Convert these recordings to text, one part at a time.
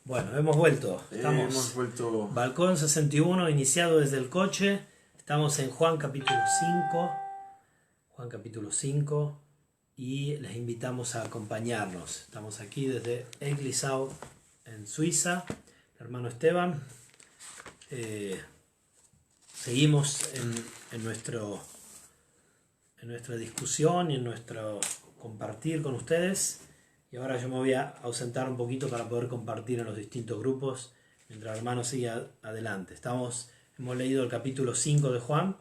Bueno, hemos vuelto. Hemos vuelto. Balcón 61, iniciado desde el coche. Estamos en Juan capítulo 5. Juan capítulo 5. Y les invitamos a acompañarnos. Estamos aquí desde Eglisau, en Suiza. El hermano Esteban. Seguimos en nuestra discusión y en nuestro compartir con ustedes. Y ahora yo me voy a ausentar un poquito para poder compartir en los distintos grupos mientras el hermano sigue adelante. Hemos leído el capítulo 5 de Juan.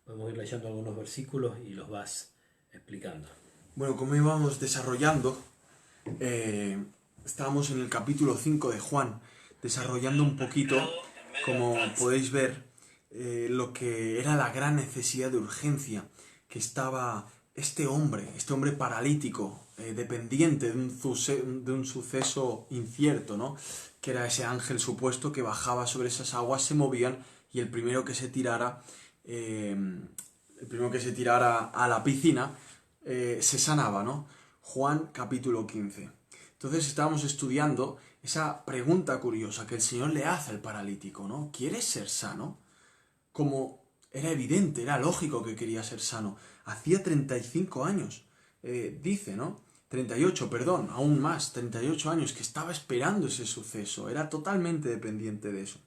Podemos ir leyendo algunos versículos y los vas explicando. Bueno, como íbamos desarrollando, estábamos en el capítulo 5 de Juan, desarrollando un poquito, como podéis ver, lo que era la gran necesidad de urgencia que estaba este hombre paralítico, dependiente de un suceso incierto, ¿no? Que era ese ángel supuesto que bajaba sobre esas aguas, se movían y el primero que se tirara a la piscina se sanaba, ¿no? Juan capítulo 15. Entonces estábamos estudiando esa pregunta curiosa que el Señor le hace al paralítico, ¿no? ¿Quieres ser sano? Como era evidente, era lógico que quería ser sano. Hacía 35 años, dice, ¿no? 38, perdón, aún más, 38 años que estaba esperando ese suceso. Era totalmente dependiente de eso.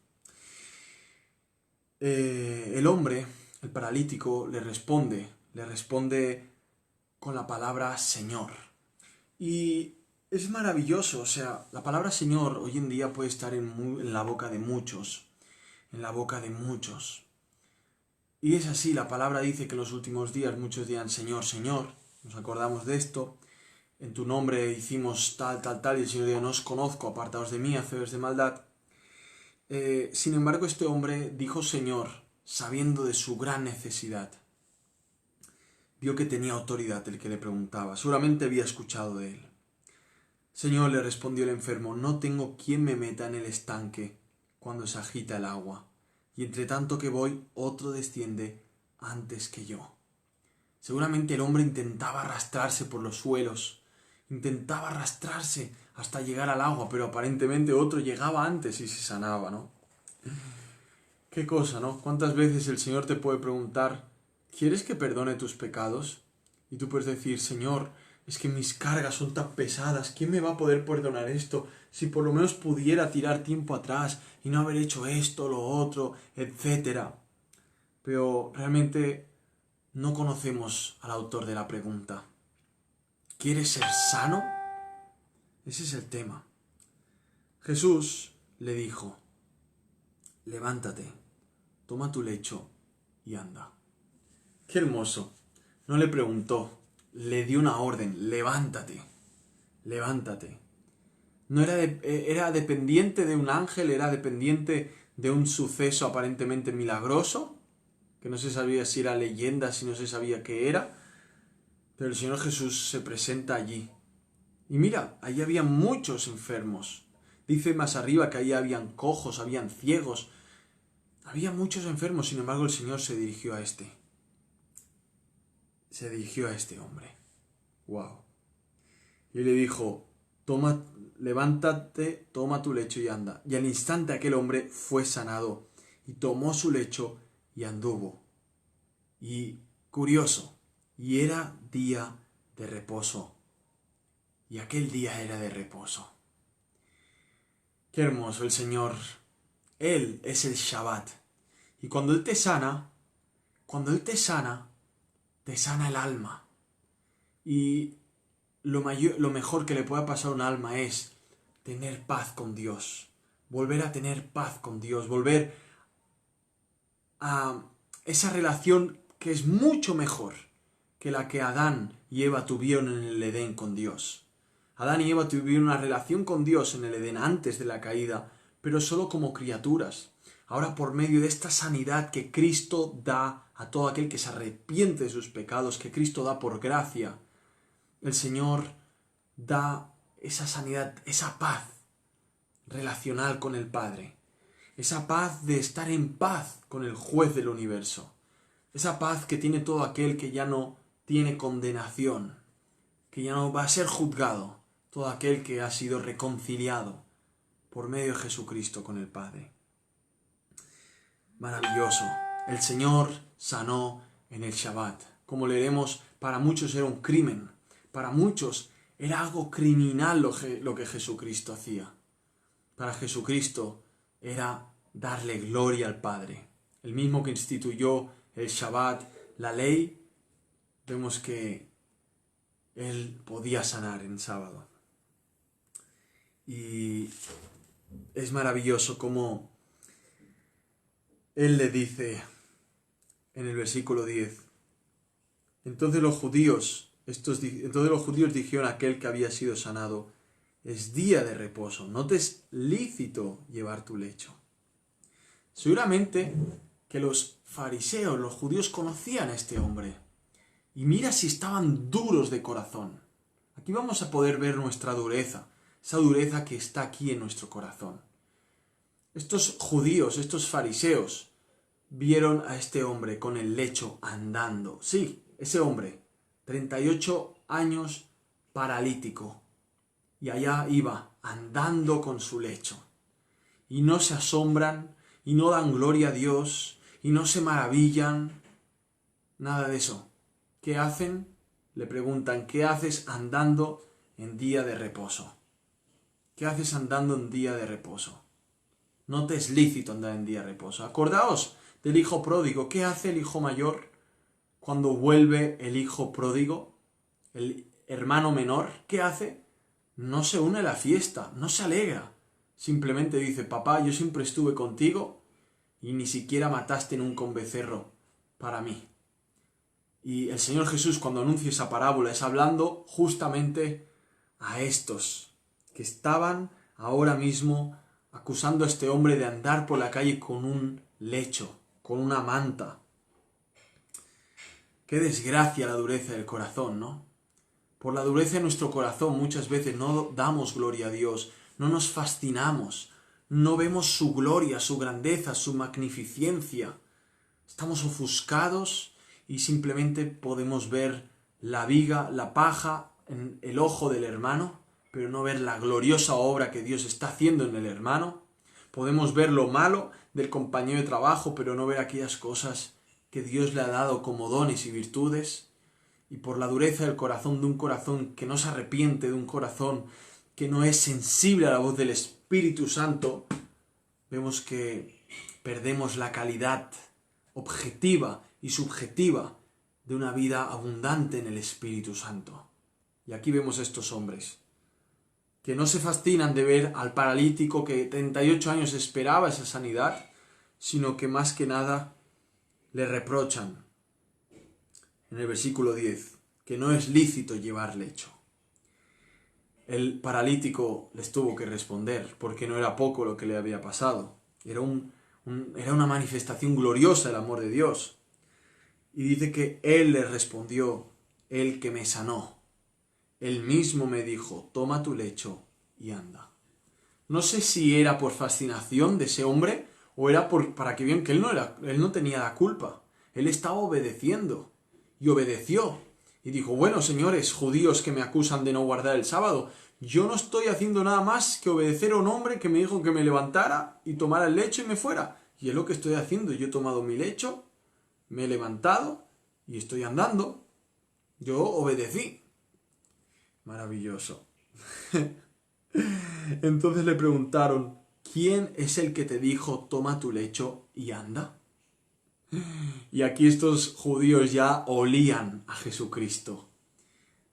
El hombre, el paralítico, le responde con la palabra Señor. Y es maravilloso, o sea, la palabra Señor hoy en día puede estar en la boca de muchos, Y es así, la palabra dice que en los últimos días muchos dirán Señor, Señor, nos acordamos de esto, en tu nombre hicimos tal, y el Señor dijo, no os conozco, apartaos de mí, hacedores de maldad. Sin embargo, este hombre dijo Señor, sabiendo de su gran necesidad. Vio que tenía autoridad el que le preguntaba, seguramente había escuchado de él. Señor, le respondió el enfermo, no tengo quien me meta en el estanque cuando se agita el agua. Y entre tanto que voy, otro desciende antes que yo. Seguramente el hombre intentaba arrastrarse por los suelos, intentaba arrastrarse hasta llegar al agua, pero aparentemente otro llegaba antes y se sanaba, ¿no? Qué cosa, ¿no? ¿Cuántas veces el Señor te puede preguntar, ¿quieres que perdone tus pecados? Y tú puedes decir, Señor, es que mis cargas son tan pesadas, ¿quién me va a poder perdonar esto? Si por lo menos pudiera tirar tiempo atrás y no haber hecho esto, lo otro, etc. Pero realmente no conocemos al autor de la pregunta. ¿Quieres ser sano? Ese es el tema. Jesús le dijo, levántate, toma tu lecho y anda. Qué hermoso. No le preguntó, le dio una orden, levántate, levántate. No era dependiente de un ángel, era dependiente de un suceso aparentemente milagroso, que no se sabía si era leyenda, si no se sabía qué era, pero el Señor Jesús se presenta allí. Y mira, allí había muchos enfermos. Dice más arriba que allí habían cojos, habían ciegos, había muchos enfermos, sin embargo el Señor se dirigió a este hombre. ¡Wow! Y le dijo, levántate, toma tu lecho y anda. Y al instante aquel hombre fue sanado y tomó su lecho y anduvo. Y curioso, y era día de reposo. Y aquel día era de reposo. Qué hermoso el Señor. Él es el Shabbat. Y cuando Él te sana, te sana el alma. Y lo mejor que le pueda pasar a un alma es tener paz con Dios. Volver a tener paz con Dios. Volver a esa relación que es mucho mejor que la que Adán y Eva tuvieron en el Edén con Dios. Adán y Eva tuvieron una relación con Dios en el Edén antes de la caída, pero solo como criaturas. Ahora por medio de esta sanidad que Cristo da a todo aquel que se arrepiente de sus pecados, que Cristo da por gracia, el Señor da esa sanidad, esa paz relacional con el Padre, esa paz de estar en paz con el juez del universo, esa paz que tiene todo aquel que ya no tiene condenación, que ya no va a ser juzgado, todo aquel que ha sido reconciliado por medio de Jesucristo con el Padre. Maravilloso. El Señor sanó en el Shabbat. Como leeremos, para muchos era un crimen. Para muchos era algo criminal lo que Jesucristo hacía. Para Jesucristo era darle gloria al Padre. El mismo que instituyó el Shabbat, la ley, vemos que Él podía sanar en sábado. Y es maravilloso como Él le dice en el versículo 10, entonces los judíos dijeron a aquel que había sido sanado, es día de reposo, no te es lícito llevar tu lecho. Seguramente que los fariseos, los judíos conocían a este hombre. Y mira si estaban duros de corazón. Aquí vamos a poder ver nuestra dureza, esa dureza que está aquí en nuestro corazón. Estos judíos, estos fariseos, vieron a este hombre con el lecho andando. Sí, ese hombre, 38 años paralítico. Y allá iba, andando con su lecho. Y no se asombran, y no dan gloria a Dios, y no se maravillan. Nada de eso. ¿Qué hacen? Le preguntan, ¿qué haces andando en día de reposo? ¿Qué haces andando en día de reposo? No te es lícito andar en día de reposo. Acordaos del hijo pródigo. ¿Qué hace el hijo mayor cuando vuelve el hijo pródigo? El hermano menor, ¿qué hace? No se une a la fiesta, no se alegra. Simplemente dice, papá, yo siempre estuve contigo y ni siquiera mataste nunca un becerro para mí. Y el Señor Jesús, cuando anuncia esa parábola, es hablando justamente a estos que estaban ahora mismo acusando a este hombre de andar por la calle con un lecho, con una manta. Qué desgracia la dureza del corazón, ¿no? Por la dureza de nuestro corazón muchas veces no damos gloria a Dios, no nos fascinamos, no vemos su gloria, su grandeza, su magnificencia. Estamos ofuscados y simplemente podemos ver la viga, la paja en el ojo del hermano, pero no ver la gloriosa obra que Dios está haciendo en el hermano. Podemos ver lo malo del compañero de trabajo, pero no ver aquellas cosas que Dios le ha dado como dones y virtudes. Y por la dureza del corazón, de un corazón que no se arrepiente, de un corazón que no es sensible a la voz del Espíritu Santo, vemos que perdemos la calidad objetiva y subjetiva de una vida abundante en el Espíritu Santo. Y aquí vemos a estos hombres que no se fascinan de ver al paralítico que 38 años esperaba esa sanidad, sino que más que nada le reprochan en el versículo 10 que no es lícito llevar lecho. El paralítico les tuvo que responder porque no era poco lo que le había pasado. Era una manifestación gloriosa del amor de Dios. Y dice que Él le respondió, el que me sanó. Él mismo me dijo, toma tu lecho y anda. No sé si era por fascinación de ese hombre o era para que vean que él no tenía la culpa. Él estaba obedeciendo y obedeció. Y dijo, bueno, señores judíos que me acusan de no guardar el sábado, yo no estoy haciendo nada más que obedecer a un hombre que me dijo que me levantara y tomara el lecho y me fuera. Y es lo que estoy haciendo. Yo he tomado mi lecho, me he levantado y estoy andando. Yo obedecí. Maravilloso. Entonces le preguntaron, ¿quién es el que te dijo, toma tu lecho y anda? Y aquí estos judíos ya olían a Jesucristo.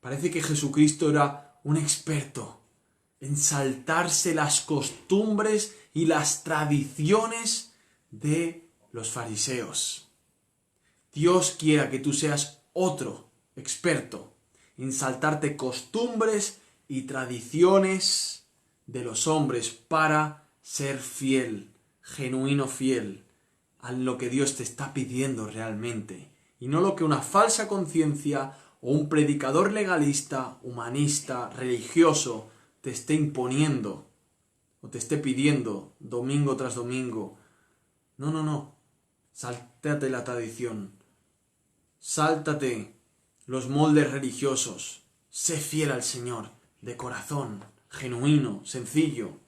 Parece que Jesucristo era un experto en saltarse las costumbres y las tradiciones de los fariseos. Dios quiera que tú seas otro experto en saltarte costumbres y tradiciones de los hombres para ser fiel, genuino fiel a lo que Dios te está pidiendo realmente, y no lo que una falsa conciencia o un predicador legalista, humanista, religioso te esté imponiendo o te esté pidiendo domingo tras domingo. No. Sáltate la tradición. Sáltate los moldes religiosos. Sé fiel al Señor, de corazón, genuino, sencillo.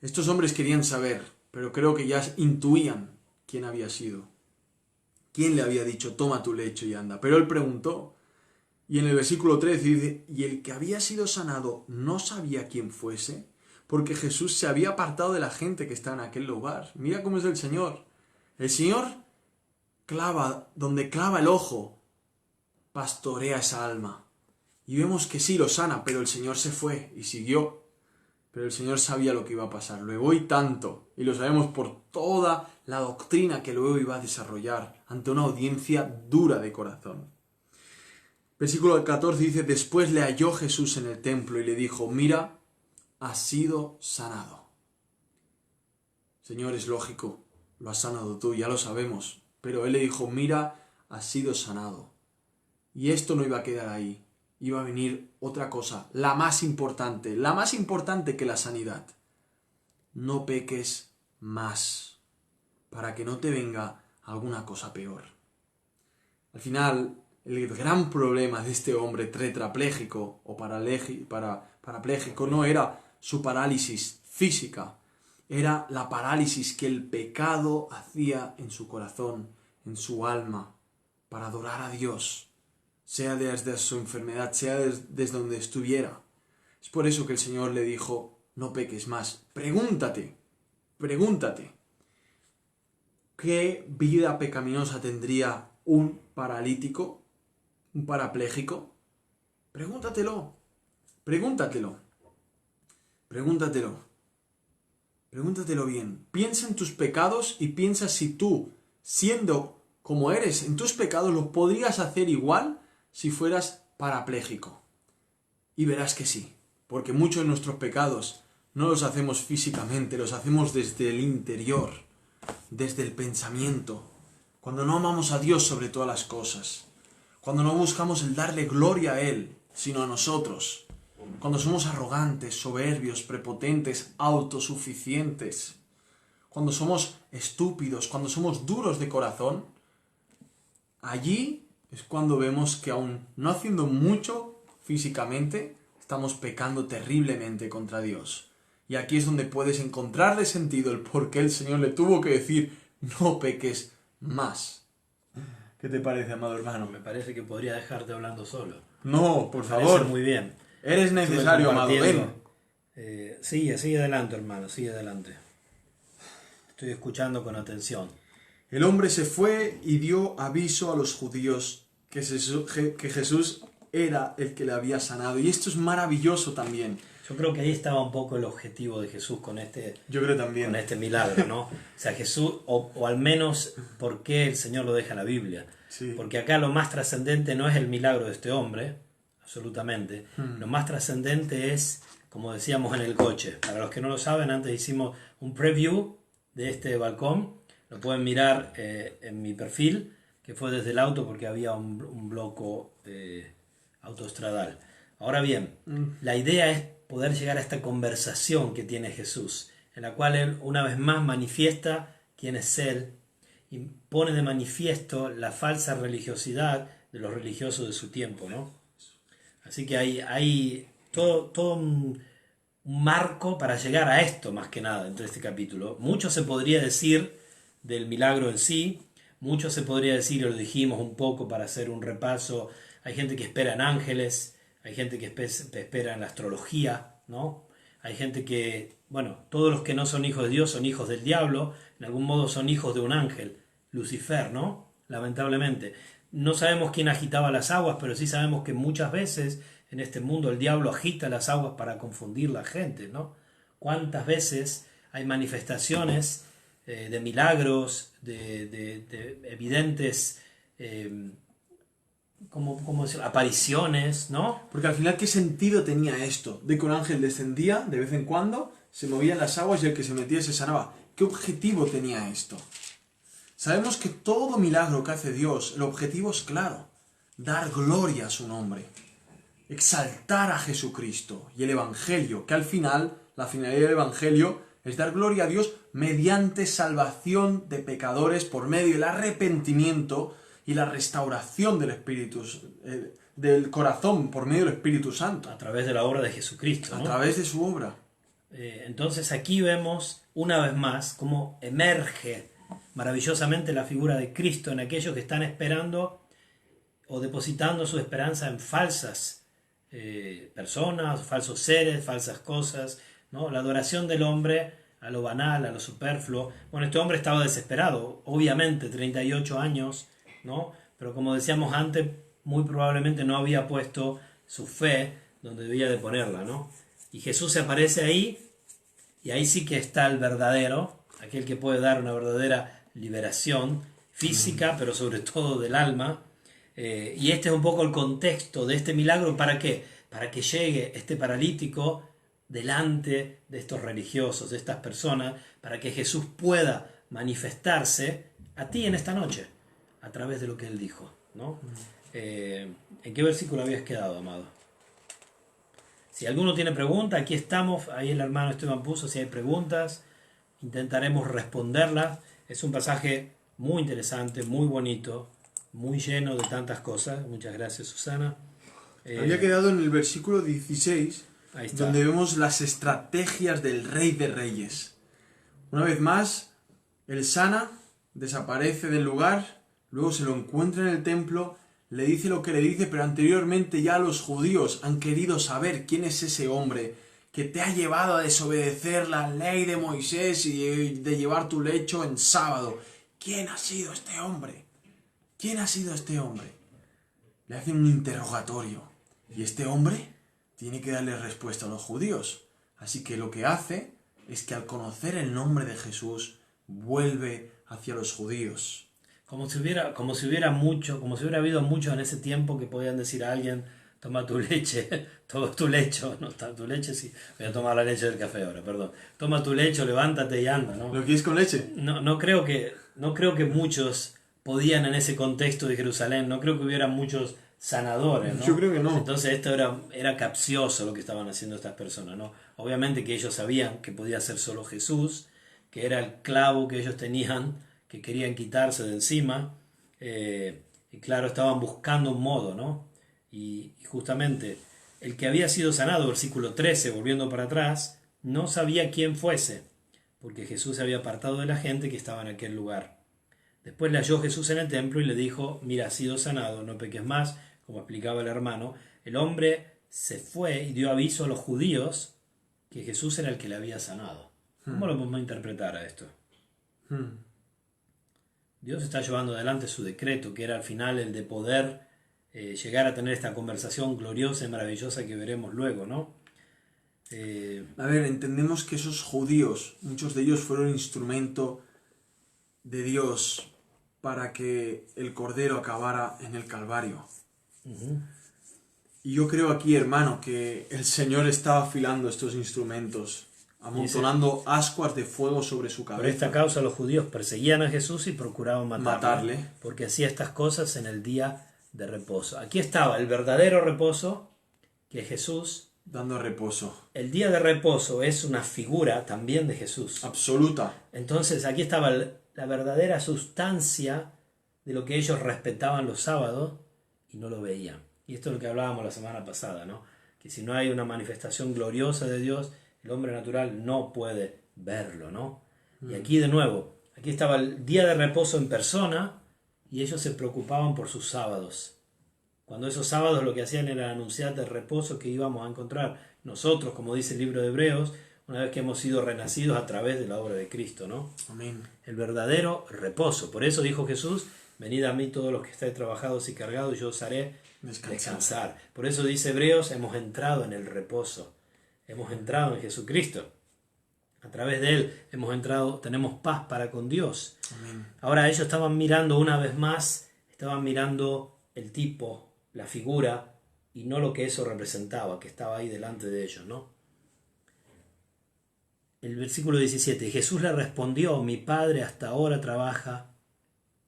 Estos hombres querían saber, pero creo que ya intuían quién había sido. ¿Quién le había dicho, toma tu lecho y anda? Pero él preguntó, y en el versículo 13 dice, y el que había sido sanado no sabía quién fuese, porque Jesús se había apartado de la gente que estaba en aquel lugar. Mira cómo es el Señor. El Señor clava, donde clava el ojo, pastorea esa alma. Y vemos que sí lo sana, pero el Señor se fue y siguió. Pero el Señor sabía lo que iba a pasar, luego y tanto, y lo sabemos por toda la doctrina que luego iba a desarrollar ante una audiencia dura de corazón. Versículo 14 dice, después le halló Jesús en el templo y le dijo, mira, has sido sanado. Señor, es lógico, lo has sanado tú, ya lo sabemos, pero él le dijo, mira, has sido sanado. Y esto no iba a quedar ahí. Iba a venir otra cosa, la más importante que la sanidad. No peques más, para que no te venga alguna cosa peor. Al final, el gran problema de este hombre tetrapléjico o parapléjico no era su parálisis física, era la parálisis que el pecado hacía en su corazón, en su alma, para adorar a Dios. Sea desde su enfermedad, sea desde donde estuviera. Es por eso que el Señor le dijo, no peques más. Pregúntate, ¿qué vida pecaminosa tendría un paralítico, un parapléjico? Pregúntatelo bien. Piensa en tus pecados y piensa si tú, siendo como eres en tus pecados, lo podrías hacer igual si fueras parapléjico. Y verás que sí, porque muchos de nuestros pecados no los hacemos físicamente, los hacemos desde el interior, desde el pensamiento, cuando no amamos a Dios sobre todas las cosas, cuando no buscamos el darle gloria a Él, sino a nosotros, cuando somos arrogantes, soberbios, prepotentes, autosuficientes, cuando somos estúpidos, cuando somos duros de corazón, allí es cuando vemos que aún no haciendo mucho físicamente, estamos pecando terriblemente contra Dios. Y aquí es donde puedes encontrarle sentido el por qué el Señor le tuvo que decir, no peques más. ¿Qué te parece, amado hermano? Me parece que podría dejarte hablando solo. No, por Me favor. parece muy bien. Eres necesario, amado. Ven. Sigue adelante, hermano, sigue adelante. Estoy escuchando con atención. El hombre se fue y dio aviso a los judíos que Jesús era el que le había sanado. Y esto es maravilloso también. Yo creo que ahí estaba un poco el objetivo de Jesús con Yo creo también. con este milagro, ¿no? O sea, Jesús, o al menos por qué el Señor lo deja en la Biblia. Sí. Porque acá lo más trascendente no es el milagro de este hombre, absolutamente. Lo más trascendente es, como decíamos en el coche. Para los que no lo saben, antes hicimos un preview de este balcón. Lo pueden mirar en mi perfil, que fue desde el auto porque había un bloco autoestradal. Ahora bien, la idea es poder llegar a esta conversación que tiene Jesús, en la cual Él una vez más manifiesta quién es Él y pone de manifiesto la falsa religiosidad de los religiosos de su tiempo, ¿no? Así que hay todo un marco para llegar a esto, más que nada, entre este capítulo. Mucho se podría decir del milagro en sí, mucho se podría decir, y lo dijimos un poco para hacer un repaso. Hay gente que espera en ángeles, hay gente que espera en la astrología, ¿no? Hay gente que, bueno, todos los que no son hijos de Dios son hijos del diablo, en algún modo son hijos de un ángel, Lucifer, ¿no? Lamentablemente. No sabemos quién agitaba las aguas, pero sí sabemos que muchas veces en este mundo el diablo agita las aguas para confundir la gente, ¿no? ¿Cuántas veces hay manifestaciones de milagros, de evidentes ¿cómo decirlo? Apariciones, ¿no? Porque al final, ¿qué sentido tenía esto? De que un ángel descendía de vez en cuando, se movían las aguas y el que se metía se sanaba. ¿Qué objetivo tenía esto? Sabemos que todo milagro que hace Dios, el objetivo es claro, dar gloria a su nombre, exaltar a Jesucristo y el Evangelio, que al final, la finalidad del Evangelio es dar gloria a Dios mediante salvación de pecadores por medio del arrepentimiento y la restauración del Espíritu, del corazón por medio del Espíritu Santo. A través de la obra de Jesucristo, ¿no? A través de su obra. Entonces aquí vemos una vez más cómo emerge maravillosamente la figura de Cristo en aquellos que están esperando o depositando su esperanza en falsas personas, falsos seres, falsas cosas, ¿no? La adoración del hombre a lo banal, a lo superfluo. Bueno, este hombre estaba desesperado, obviamente, 38 años, ¿no? Pero como decíamos antes, muy probablemente no había puesto su fe donde debía de ponerla, ¿no? Y Jesús se aparece ahí, y ahí sí que está el verdadero, aquel que puede dar una verdadera liberación física, pero sobre todo del alma. Y este es un poco el contexto de este milagro. ¿Para qué? Para que llegue este paralítico delante de estos religiosos, de estas personas, para que Jesús pueda manifestarse a ti en esta noche, a través de lo que Él dijo, ¿no? ¿En qué versículo habías quedado, amado? Si alguno tiene pregunta, aquí estamos, ahí el hermano Esteban puso, si hay preguntas, intentaremos responderlas. Es un pasaje muy interesante, muy bonito, muy lleno de tantas cosas. Muchas gracias, Susana. Había quedado en el versículo 16, Ahí está. donde vemos las estrategias del Rey de Reyes. Una vez más, él sana, desaparece del lugar, luego se lo encuentra en el templo, le dice lo que le dice, pero anteriormente ya los judíos han querido saber quién es ese hombre que te ha llevado a desobedecer la ley de Moisés y de llevar tu lecho en sábado. ¿Quién ha sido este hombre? ¿Quién ha sido este hombre? Le hacen un interrogatorio y este hombre tiene que darle respuesta a los judíos. Así que lo que hace es que al conocer el nombre de Jesús vuelve hacia los judíos. Como si hubiera habido muchos en ese tiempo que podían decir a alguien, toma tu leche, toma tu lecho, no, tu leche sí, voy a tomar la leche del café ahora, perdón. Toma tu lecho, levántate y anda, ¿no? ¿Lo quieres con leche? No creo que muchos podían en ese contexto de Jerusalén, no creo que hubiera muchos sanadores, ¿no? Yo creo que no. Entonces esto era capcioso lo que estaban haciendo estas personas, ¿no? Obviamente que ellos sabían que podía ser solo Jesús, que era el clavo que ellos tenían, que querían quitarse de encima, y claro, estaban buscando un modo, ¿no? Y justamente el que había sido sanado, versículo 13, volviendo para atrás, no sabía quién fuese, porque Jesús se había apartado de la gente que estaba en aquel lugar. Después le halló Jesús en el templo y le dijo, mira, has sido sanado, no peques más, como explicaba el hermano. El hombre se fue y dio aviso a los judíos que Jesús era el que le había sanado. ¿Cómo lo podemos interpretar a esto? Dios está llevando adelante su decreto, que era al final el de poder llegar a tener esta conversación gloriosa y maravillosa que veremos luego, ¿no? A ver, entendemos que esos judíos, muchos de ellos fueron instrumento de Dios para que el Cordero acabara en el Calvario. Y yo creo aquí, hermano, que el Señor estaba afilando estos instrumentos, amontonando ascuas de fuego sobre su cabeza. Por esta causa los judíos perseguían a Jesús y procuraban matarle, porque hacía estas cosas en el día de reposo. Aquí estaba el verdadero reposo, que Jesús... dando reposo. El día de reposo es una figura también de Jesús. Absoluta. Entonces aquí estaba la verdadera sustancia de lo que ellos respetaban los sábados y no lo veían. Y esto es lo que hablábamos la semana pasada, ¿no? Que si no hay una manifestación gloriosa de Dios, el hombre natural no puede verlo, ¿no? Y aquí de nuevo, aquí estaba el día de reposo en persona y ellos se preocupaban por sus sábados. Cuando esos sábados lo que hacían era anunciar el reposo que íbamos a encontrar nosotros, como dice el libro de Hebreos, una vez que hemos sido renacidos a través de la obra de Cristo, ¿no? Amén. El verdadero reposo. Por eso dijo Jesús, venid a mí todos los que estáis trabajados y cargados, y yo os haré descansar. Por eso dice Hebreos, hemos entrado en el reposo. Hemos entrado en Jesucristo. A través de Él hemos entrado, tenemos paz para con Dios. Amén. Ahora ellos estaban mirando una vez más, estaban mirando el tipo, la figura, y no lo que eso representaba, que estaba ahí delante de ellos, ¿no? El versículo 17, Jesús le respondió, mi Padre hasta ahora trabaja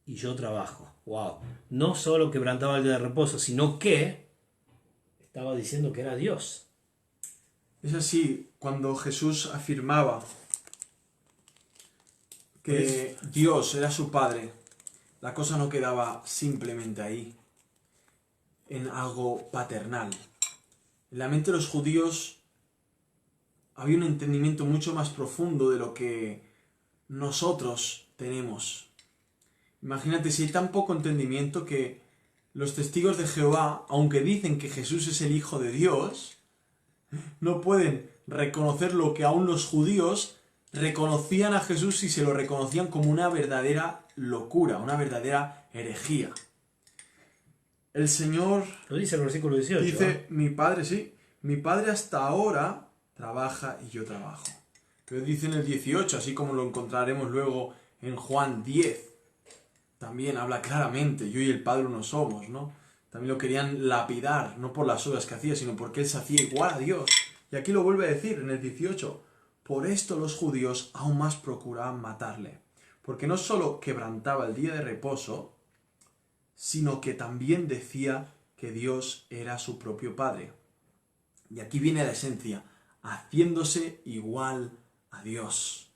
y yo trabajo. Wow. No solo quebrantaba el día de reposo, sino que estaba diciendo que era Dios. Es así, cuando Jesús afirmaba que Dios era su Padre, la cosa no quedaba simplemente ahí, en algo paternal. En la mente de los judíos había un entendimiento mucho más profundo de lo que nosotros tenemos. Imagínate si hay tan poco entendimiento que los testigos de Jehová, aunque dicen que Jesús es el Hijo de Dios, no pueden reconocer lo que aún los judíos reconocían a Jesús y se lo reconocían como una verdadera locura, una verdadera herejía. El Señor Lo dice el versículo 18. dice, mi Padre, sí, mi Padre hasta ahora trabaja y yo trabajo. Pero dice en el 18, así como lo encontraremos luego en Juan 10, también habla claramente, yo y el Padre uno somos, ¿no? También lo querían lapidar, no por las obras que hacía, sino porque él se hacía igual a Dios. Y aquí lo vuelve a decir en el 18, por esto los judíos aún más procuraban matarle, porque no solo quebrantaba el día de reposo, sino que también decía que Dios era su propio Padre. Y aquí viene la esencia, haciéndose igual a Dios.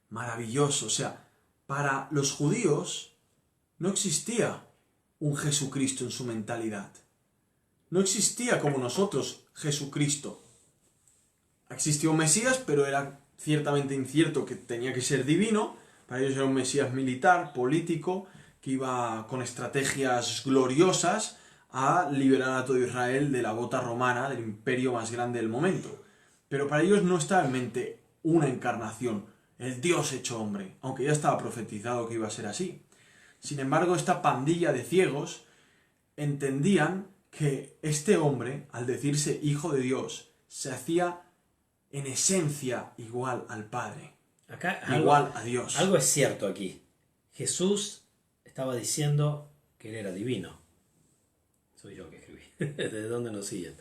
Maravilloso, o sea, para los judíos no existía un Jesucristo en su mentalidad. No existía como nosotros Jesucristo. Existió un Mesías, pero era ciertamente incierto que tenía que ser divino. Para ellos era un Mesías militar, político, que iba con estrategias gloriosas a liberar a todo Israel de la bota romana, del imperio más grande del momento. Pero para ellos no estaba en mente una encarnación, el Dios hecho hombre, aunque ya estaba profetizado que iba a ser así. Sin embargo, esta pandilla de ciegos entendían que este hombre, al decirse hijo de Dios, se hacía en esencia igual al Padre, Acá igual a Dios. Algo es cierto aquí. Jesús estaba diciendo que él era divino. Soy yo que escribí. ¿De dónde nos siguen?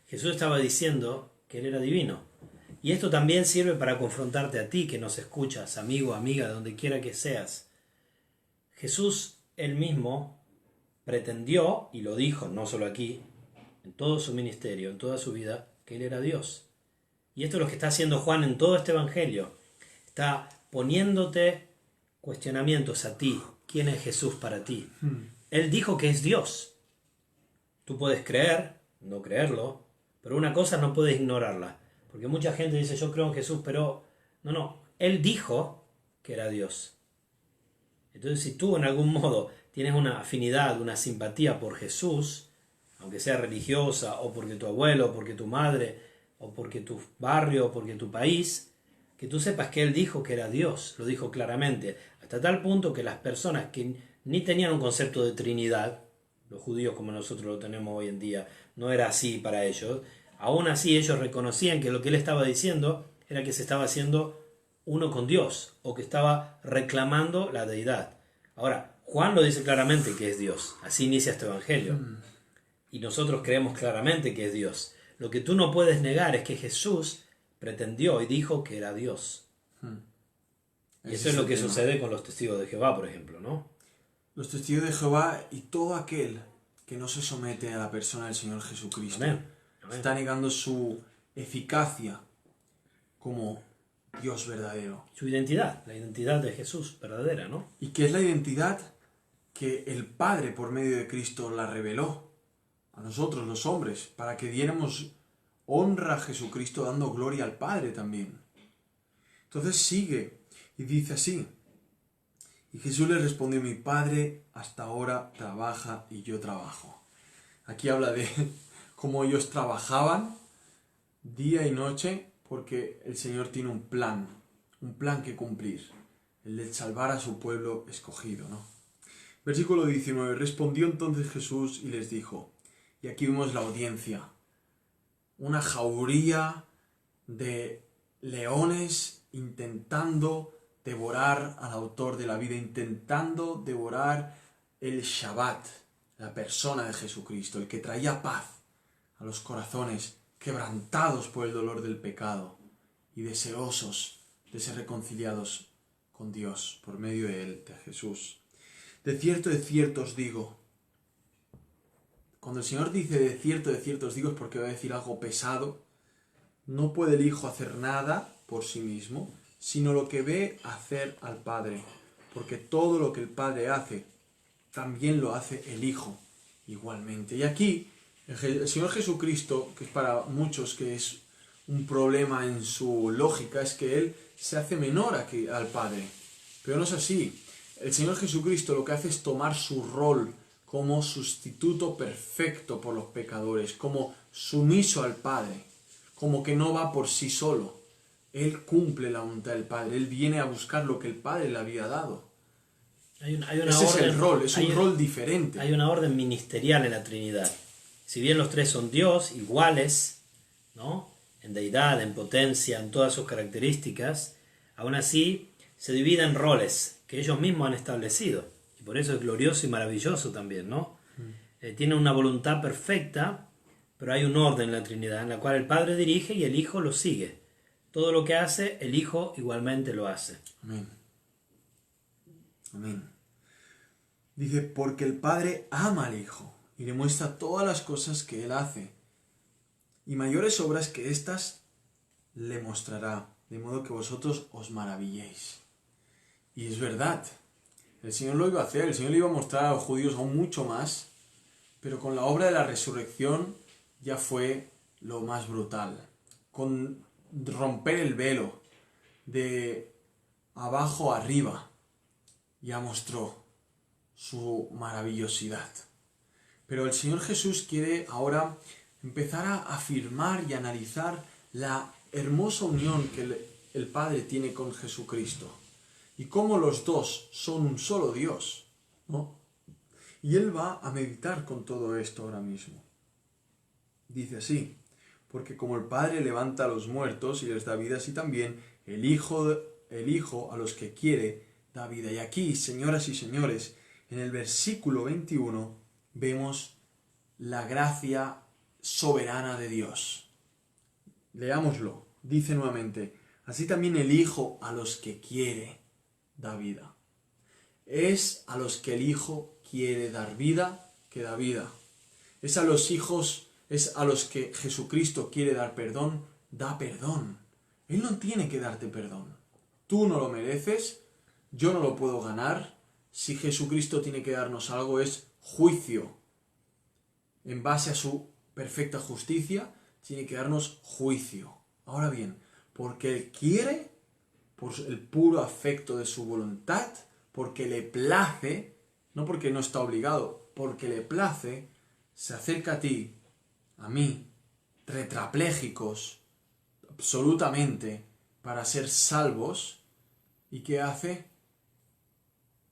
Jesús estaba diciendo que él era divino. Y esto también sirve para confrontarte a ti que nos escuchas, amigo, amiga, de donde quiera que seas. Jesús él mismo pretendió, y lo dijo no solo aquí, en todo su ministerio, en toda su vida, que él era Dios. Y esto es lo que está haciendo Juan en todo este evangelio. Está poniéndote cuestionamientos a ti. ¿Quién es Jesús para ti? Él dijo que es Dios. Tú puedes creer, no creerlo, pero una cosa no puedes ignorarla. Porque mucha gente dice, yo creo en Jesús, pero no. Él dijo que era Dios. Entonces, si tú en algún modo tienes una afinidad, una simpatía por Jesús, aunque sea religiosa, o porque tu abuelo, o porque tu madre, o porque tu barrio, o porque tu país, que tú sepas que Él dijo que era Dios, lo dijo claramente, hasta tal punto que las personas que ni tenían un concepto de Trinidad, los judíos como nosotros lo tenemos hoy en día, no era así para ellos, aún así ellos reconocían que lo que Él estaba diciendo era que se estaba haciendo uno con Dios, o que estaba reclamando la deidad. Ahora, Juan lo dice claramente que es Dios, así inicia este evangelio, y nosotros creemos claramente que es Dios. Lo que tú no puedes negar es que Jesús pretendió y dijo que era Dios. Y eso es lo que sucede con los testigos de Jehová, por ejemplo, ¿no? Los testigos de Jehová y todo aquel que no se somete a la persona del Señor Jesucristo. Amén. Amén. Está negando su eficacia como Dios verdadero. Su identidad, la identidad de Jesús verdadera, ¿no? Y que es la identidad que el Padre por medio de Cristo la reveló a nosotros los hombres, para que diéramos honra a Jesucristo dando gloria al Padre también. Entonces sigue y dice así, y Jesús le respondió, mi Padre hasta ahora trabaja y yo trabajo. Aquí habla de cómo ellos trabajaban día y noche, porque el Señor tiene un plan que cumplir, el de salvar a su pueblo escogido, ¿no? Versículo 19, respondió entonces Jesús y les dijo, y aquí vemos la audiencia, una jauría de leones intentando devorar al autor de la vida, intentando devorar el Shabbat, la persona de Jesucristo, el que traía paz a los corazones quebrantados por el dolor del pecado y deseosos de ser reconciliados con Dios por medio de él, de Jesús. De cierto os digo. Cuando el Señor dice de cierto os digo es porque va a decir algo pesado. No puede el Hijo hacer nada por sí mismo, sino lo que ve hacer al Padre, porque todo lo que el Padre hace, también lo hace el Hijo igualmente. Y aquí, el Señor Jesucristo, que es para muchos que es un problema en su lógica es que Él se hace menor al Padre. Pero no es así. El Señor Jesucristo lo que hace es tomar su rol como sustituto perfecto por los pecadores, como sumiso al Padre, como que no va por sí solo. Él cumple la voluntad del Padre, Él viene a buscar lo que el Padre le había dado. Ese es el rol, es un rol diferente. Hay una orden ministerial en la Trinidad. Si bien los tres son Dios, iguales, ¿no?, en deidad, en potencia, en todas sus características, aún así se dividen roles que ellos mismos han establecido. Y por eso es glorioso y maravilloso también, ¿no? Tiene una voluntad perfecta, pero hay un orden en la Trinidad en la cual el Padre dirige y el Hijo lo sigue. Todo lo que hace, el Hijo igualmente lo hace. Amén. Amén. Dice, porque el Padre ama al Hijo y le muestra todas las cosas que Él hace. Y mayores obras que éstas le mostrará, de modo que vosotros os maravilléis. Y es verdad, el Señor lo iba a hacer, el Señor le iba a mostrar a los judíos aún mucho más, pero con la obra de la resurrección ya fue lo más brutal. Con romper el velo de abajo a arriba, ya mostró su maravillosidad. Pero el Señor Jesús quiere ahora empezar a afirmar y analizar la hermosa unión que el Padre tiene con Jesucristo y cómo los dos son un solo Dios, ¿no? Y Él va a meditar con todo esto ahora mismo. Dice así, porque como el Padre levanta a los muertos y les da vida, así también el Hijo a los que quiere da vida. Y aquí, señoras y señores, en el versículo 21 vemos la gracia soberana de Dios. Leámoslo. Dice nuevamente, así también el Hijo a los que quiere da vida. Es a los que el Hijo quiere dar vida que da vida. Es a los hijos, es a los que Jesucristo quiere dar perdón, da perdón. Él no tiene que darte perdón. Tú no lo mereces, yo no lo puedo ganar. Si Jesucristo tiene que darnos algo es juicio. En base a su perfecta justicia, tiene que darnos juicio. Ahora bien, porque Él quiere, por el puro afecto de su voluntad, porque le place, no porque no está obligado, porque le place, se acerca a ti, a mí, tetraplégicos, absolutamente, para ser salvos. ¿Y qué hace?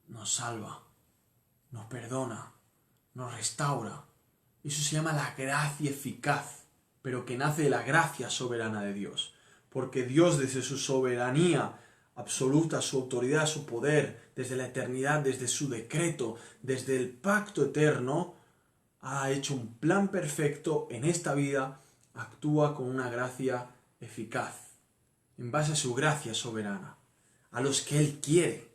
Nos salva, nos perdona, nos restaura. Eso se llama la gracia eficaz, pero que nace de la gracia soberana de Dios. Porque Dios, desde su soberanía absoluta, su autoridad, su poder, desde la eternidad, desde su decreto, desde el pacto eterno, ha hecho un plan perfecto en esta vida, actúa con una gracia eficaz, en base a su gracia soberana, a los que Él quiere.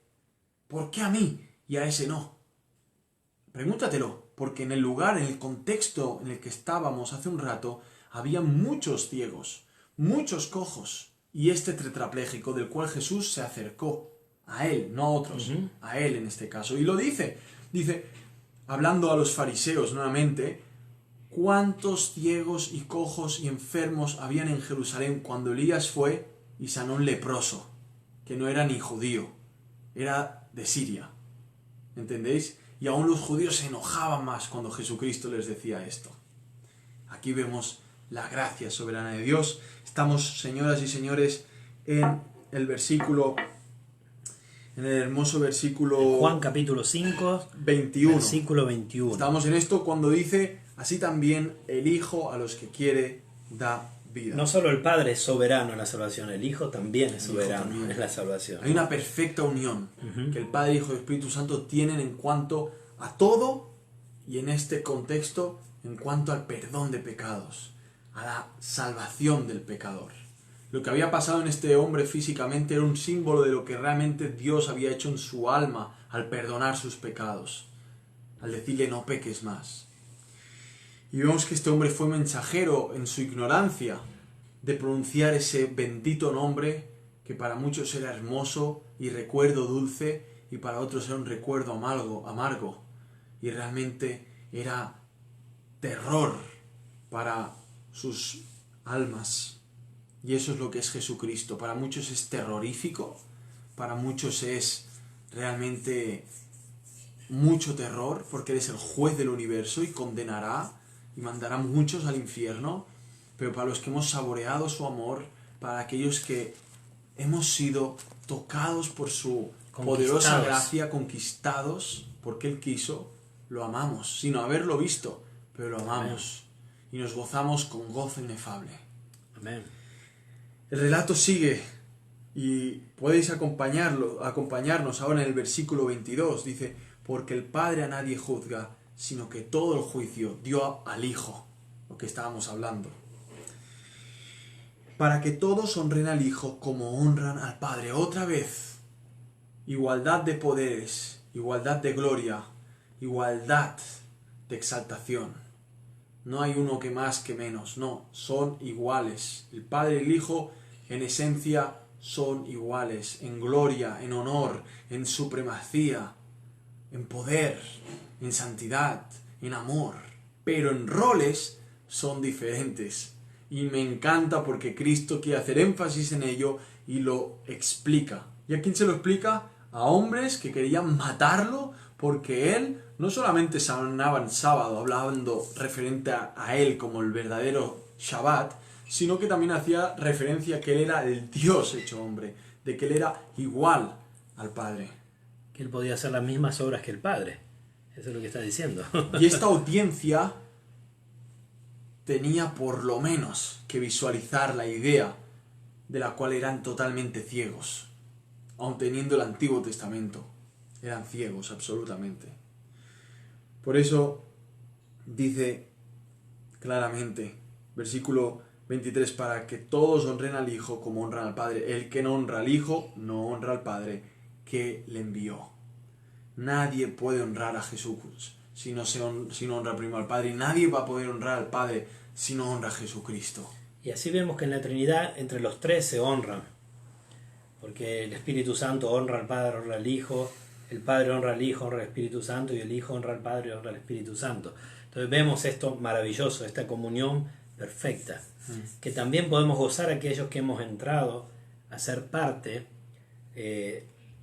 ¿Por qué a mí y a ese no? Pregúntatelo, porque en el lugar, en el contexto en el que estábamos hace un rato, había muchos ciegos, muchos cojos, y este tetrapléjico del cual Jesús se acercó a Él, no a otros, a Él en este caso. Y lo dice, hablando a los fariseos nuevamente, ¿cuántos ciegos y cojos y enfermos habían en Jerusalén cuando Elías fue y sanó un leproso, que no era ni judío, era de Siria? ¿Entendéis? Y aún los judíos se enojaban más cuando Jesucristo les decía esto. Aquí vemos la gracia soberana de Dios. Estamos, señoras y señores, en el hermoso versículo Juan capítulo 5, 21. versículo 21. Estamos en esto cuando dice, así también el Hijo a los que quiere da vida. No solo el Padre es soberano en la salvación, el Hijo también es soberano en la salvación. Hay una perfecta unión que el Padre, Hijo y Espíritu Santo tienen en cuanto a todo, y en este contexto en cuanto al perdón de pecados, a la salvación del pecador. Lo que había pasado en este hombre físicamente era un símbolo de lo que realmente Dios había hecho en su alma al perdonar sus pecados, al decirle no peques más. Y vemos que este hombre fue mensajero en su ignorancia de pronunciar ese bendito nombre que para muchos era hermoso y recuerdo dulce y para otros era un recuerdo amargo y realmente era terror para sus almas. Y eso es lo que es Jesucristo. Para muchos es terrorífico, para muchos es realmente mucho terror, porque Él es el juez del universo y condenará y mandará muchos al infierno, pero para los que hemos saboreado su amor, para aquellos que hemos sido tocados por su poderosa gracia, conquistados, porque Él quiso, lo amamos, sin haberlo visto, pero lo amamos. Amén. Y nos gozamos con gozo inefable. Amén. El relato sigue y podéis acompañarnos ahora en el versículo 22. Dice, porque el Padre a nadie juzga, sino que todo el juicio dio al Hijo, lo que estábamos hablando, para que todos honren al Hijo como honran al Padre. Otra vez, igualdad de poderes, igualdad de gloria, igualdad de exaltación. No hay uno que más que menos, no, son iguales. El Padre y el Hijo en esencia son iguales, en gloria, en honor, en supremacía, en poder, en santidad, en amor. Pero en roles son diferentes. Y me encanta porque Cristo quiere hacer énfasis en ello y lo explica. ¿Y a quién se lo explica? A hombres que querían matarlo porque Él no solamente sanaba en sábado, hablando referente a Él como el verdadero Shabbat, sino que también hacía referencia a que Él era el Dios hecho hombre, de que Él era igual al Padre. Que Él podía hacer las mismas obras que el Padre. Eso es lo que está diciendo. Y esta audiencia tenía por lo menos que visualizar la idea de la cual eran totalmente ciegos, aun teniendo el Antiguo Testamento. Eran ciegos, absolutamente. Por eso dice claramente, versículo 23, para que todos honren al Hijo como honran al Padre. El que no honra al Hijo, no honra al Padre que le envió. Nadie puede honrar a Jesús si no honra primero al Padre, y nadie va a poder honrar al Padre si no honra a Jesucristo. Y así vemos que en la Trinidad, entre los tres se honran, porque el Espíritu Santo honra al Padre, honra al Hijo, el Padre honra al Hijo, honra al Espíritu Santo, y el Hijo honra al Padre y honra al Espíritu Santo. Entonces vemos esto maravilloso, esta comunión perfecta, que también podemos gozar aquellos que hemos entrado a ser parte,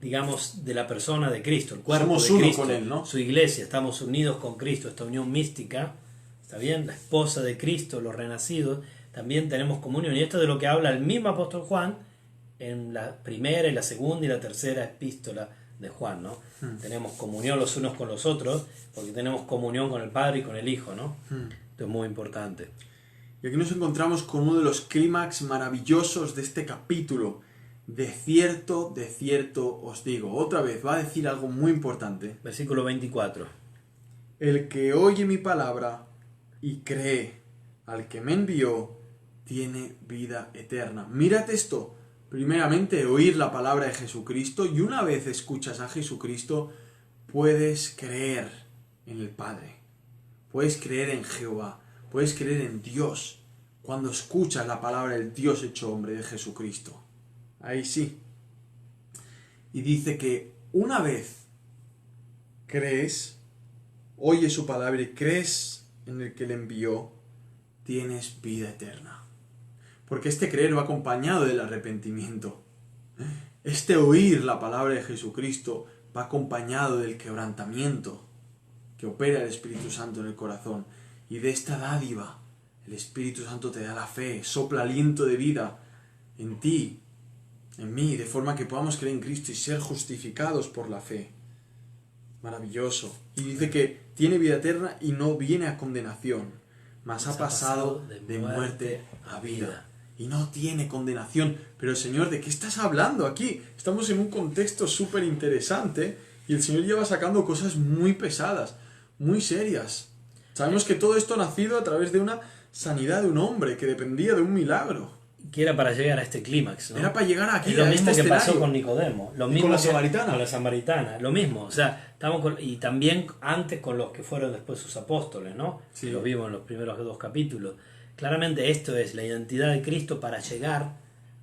digamos, de la persona de Cristo, el cuerpo Somos de uno Cristo, con Él, ¿no? Su iglesia, estamos unidos con Cristo, esta unión mística, ¿está bien? La esposa de Cristo, los renacidos, también tenemos comunión. Y esto es de lo que habla el mismo apóstol Juan en la primera y la segunda y la tercera epístola de Juan, ¿no? Tenemos comunión los unos con los otros, porque tenemos comunión con el Padre y con el Hijo, ¿no? Esto es muy importante. Y aquí nos encontramos con uno de los clímax maravillosos de este capítulo. De cierto os digo. Otra vez va a decir algo muy importante. Versículo 24. El que oye mi palabra y cree al que me envió, tiene vida eterna. Mírate esto. Primeramente, oír la palabra de Jesucristo, y una vez escuchas a Jesucristo, puedes creer en el Padre. Puedes creer en Jehová. Puedes creer en Dios cuando escuchas la palabra del Dios hecho hombre de Jesucristo. Ahí sí. Y dice que una vez crees, oyes su palabra y crees en el que le envió, tienes vida eterna. Porque este creer va acompañado del arrepentimiento. Este oír la palabra de Jesucristo va acompañado del quebrantamiento que opera el Espíritu Santo en el corazón. Y de esta dádiva, el Espíritu Santo te da la fe, sopla aliento de vida en ti, en mí, de forma que podamos creer en Cristo y ser justificados por la fe. Maravilloso. Y dice que tiene vida eterna y no viene a condenación, mas ha pasado de muerte a vida. Y no tiene condenación. Pero Señor, ¿de qué estás hablando aquí? Estamos en un contexto súper interesante y el Señor lleva sacando cosas muy pesadas, muy serias. Sabemos que todo esto ha nacido a través de una sanidad de un hombre que dependía de un milagro. Que era para llegar a este clímax, ¿no? Era para llegar aquí, lo a mismo este que escenario. pasó con Nicodemo. Lo Y mismo con la que- samaritana. Con la samaritana. Lo mismo. O sea, y también antes con los que fueron después sus apóstoles, ¿no? Sí. Los vimos en los primeros 2 capítulos. Claramente esto es la identidad de Cristo para llegar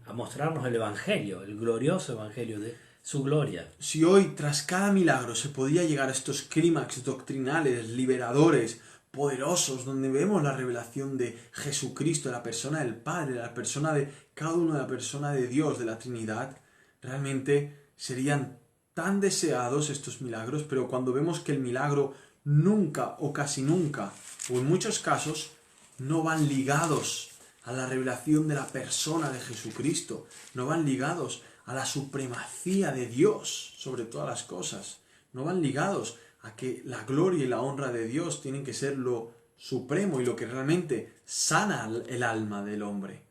a mostrarnos el Evangelio, el glorioso Evangelio de su gloria. Si hoy, tras cada milagro, se podía llegar a estos clímax doctrinales, liberadores, poderosos, donde vemos la revelación de Jesucristo, de la persona del Padre, de la persona de cada uno, de la persona de Dios, de la Trinidad, realmente serían tan deseados estos milagros, pero cuando vemos que el milagro nunca o casi nunca, o en muchos casos, no van ligados a la revelación de la persona de Jesucristo, no van ligados a la supremacía de Dios sobre todas las cosas, no van ligados a que la gloria y la honra de Dios tienen que ser lo supremo y lo que realmente sana el alma del hombre.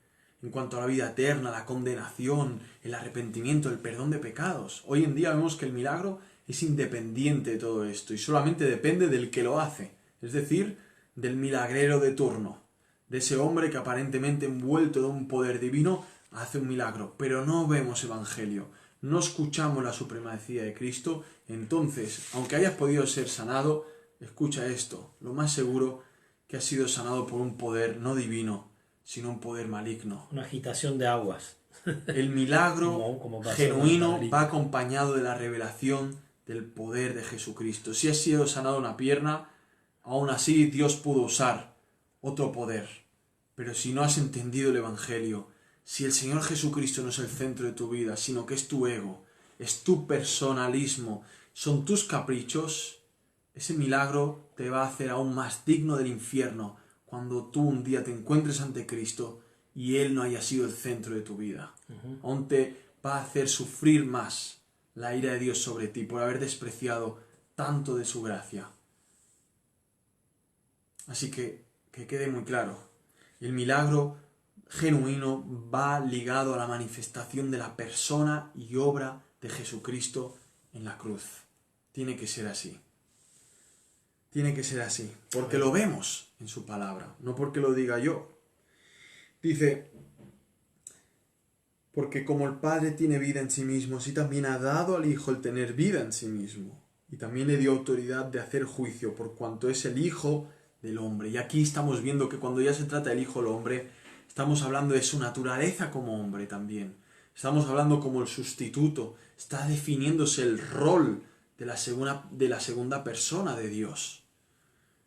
En cuanto a la vida eterna, la condenación, el arrepentimiento, el perdón de pecados. Hoy en día vemos que el milagro es independiente de todo esto y solamente depende del que lo hace, es decir, del milagrero de turno, de ese hombre que aparentemente envuelto de un poder divino hace un milagro, pero no vemos evangelio, no escuchamos la supremacía de Cristo. Entonces, aunque hayas podido ser sanado, escucha esto, lo más seguro que has sido sanado por un poder no divino, sino un poder maligno. Una agitación de aguas. El milagro como genuino va acompañado de la revelación del poder de Jesucristo. Si has sido sanado una pierna, aún así Dios pudo usar otro poder. Pero si no has entendido el Evangelio, si el Señor Jesucristo no es el centro de tu vida, sino que es tu ego, es tu personalismo, son tus caprichos, ese milagro te va a hacer aún más digno del infierno cuando tú un día te encuentres ante Cristo y Él no haya sido el centro de tu vida. Aún te va a hacer sufrir más la ira de Dios sobre ti por haber despreciado tanto de su gracia. Así que quede muy claro, el milagro genuino va ligado a la manifestación de la persona y obra de Jesucristo en la cruz. Tiene que ser así. Tiene que ser así, porque lo vemos en su palabra, no porque lo diga yo. Dice, porque como el Padre tiene vida en sí mismo, así también ha dado al Hijo el tener vida en sí mismo. Y también le dio autoridad de hacer juicio, por cuanto es el Hijo del hombre. Y aquí estamos viendo que cuando ya se trata del Hijo del hombre, estamos hablando de su naturaleza como hombre también. Estamos hablando como el sustituto. Está definiéndose el rol de la segunda persona de Dios.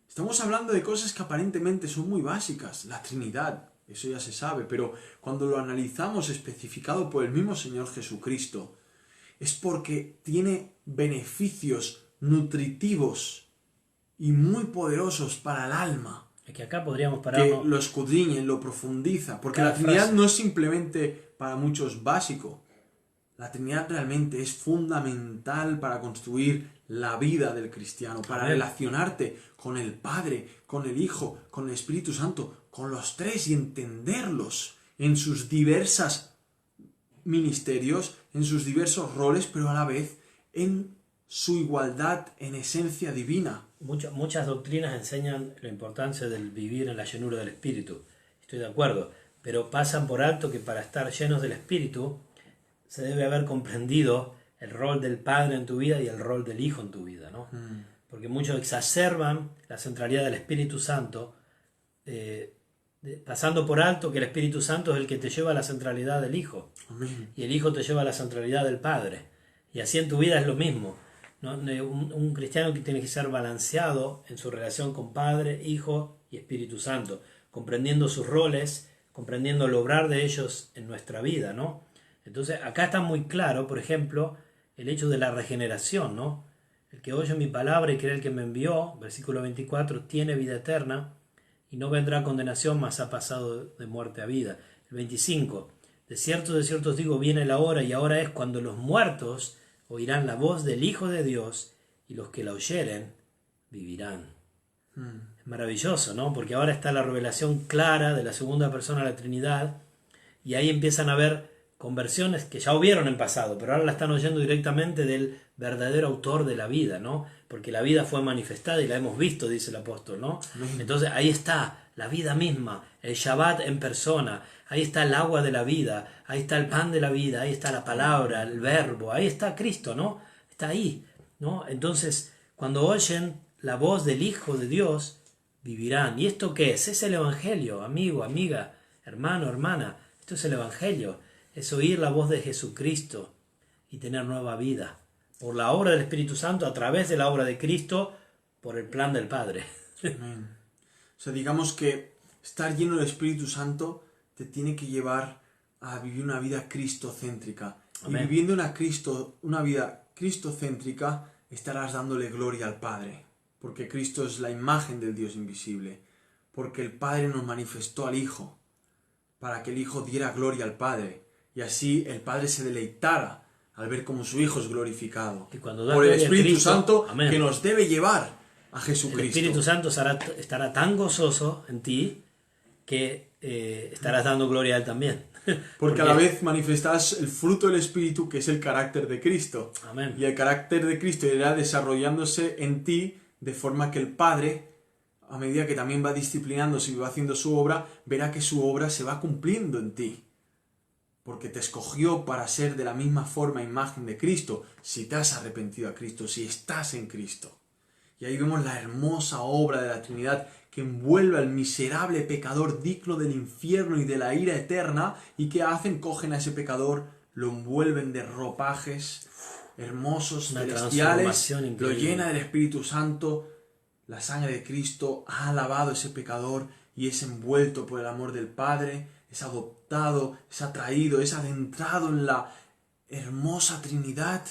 Estamos hablando de cosas que aparentemente son muy básicas. La Trinidad, eso ya se sabe, pero cuando lo analizamos especificado por el mismo Señor Jesucristo, es porque tiene beneficios nutritivos y muy poderosos para el alma. Es que acá podríamos pararnos. Que lo escudriñen, lo profundiza, porque la Trinidad no es simplemente para muchos básico. La Trinidad realmente es fundamental para construir la vida del cristiano, para relacionarte con el Padre, con el Hijo, con el Espíritu Santo, con los tres y entenderlos en sus diversas ministerios, en sus diversos roles, pero a la vez en su igualdad en esencia divina. Muchas doctrinas enseñan la importancia del vivir en la llenura del Espíritu. Estoy de acuerdo, pero pasan por alto que para estar llenos del Espíritu se debe haber comprendido el rol del Padre en tu vida y el rol del Hijo en tu vida, ¿no? Porque muchos exacerban la centralidad del Espíritu Santo, pasando por alto que el Espíritu Santo es el que te lleva a la centralidad del Hijo. Amén. Y el Hijo te lleva a la centralidad del Padre. Y así en tu vida es lo mismo, ¿no? Un cristiano que tiene que ser balanceado en su relación con Padre, Hijo y Espíritu Santo, comprendiendo sus roles, comprendiendo el obrar de ellos en nuestra vida, ¿no? Entonces acá está muy claro, por ejemplo, el hecho de la regeneración, ¿no? El que oye mi palabra y cree el que me envió, versículo 24, tiene vida eterna y no vendrá condenación, mas ha pasado de muerte a vida. El 25, de cierto os digo, viene la hora y ahora es cuando los muertos oirán la voz del Hijo de Dios y los que la oyeren vivirán. Es maravilloso, ¿no? Porque ahora está la revelación clara de la segunda persona de la Trinidad y ahí empiezan a haber conversiones que ya hubieron en pasado, pero ahora la están oyendo directamente del verdadero autor de la vida, ¿no? Porque la vida fue manifestada y la hemos visto, dice el apóstol, ¿no? Entonces ahí está la vida misma, el Shabbat en persona, ahí está el agua de la vida, ahí está el pan de la vida, ahí está la palabra, el verbo, ahí está Cristo, ¿no? Está ahí, ¿no? Entonces, cuando oyen la voz del Hijo de Dios, vivirán. ¿Y esto qué es? Es el Evangelio, amigo, amiga, hermano, hermana. Esto es el Evangelio. Es oír la voz de Jesucristo y tener nueva vida. Por la obra del Espíritu Santo, a través de la obra de Cristo, por el plan del Padre. Amén. O sea, digamos que estar lleno del Espíritu Santo te tiene que llevar a vivir una vida cristocéntrica. Amén. Y viviendo una vida cristocéntrica estarás dándole gloria al Padre. Porque Cristo es la imagen del Dios invisible. Porque el Padre nos manifestó al Hijo para que el Hijo diera gloria al Padre. Y así el Padre se deleitara al ver cómo su Hijo es glorificado. Y cuando da por el gloria a Espíritu Cristo, Santo amén, que nos debe llevar a el Jesucristo. Espíritu Santo estará tan gozoso en ti que estarás dando gloria a Él también. Porque a la vez manifestarás el fruto del Espíritu, que es el carácter de Cristo. Amén. Y el carácter de Cristo irá desarrollándose en ti de forma que el Padre, a medida que también va disciplinándose y va haciendo su obra, verá que su obra se va cumpliendo en ti. Porque te escogió para ser de la misma forma imagen de Cristo, si te has arrepentido a Cristo, si estás en Cristo. Y ahí vemos la hermosa obra de la Trinidad que envuelve al miserable pecador digno del infierno y de la ira eterna, y que hacen, cogen a ese pecador, lo envuelven de ropajes hermosos, Una celestiales, transformación lo increíble. llena del Espíritu Santo. La sangre de Cristo ha lavado a ese pecador y es envuelto por el amor del Padre, es adoptado, es atraído, es adentrado en la hermosa Trinidad,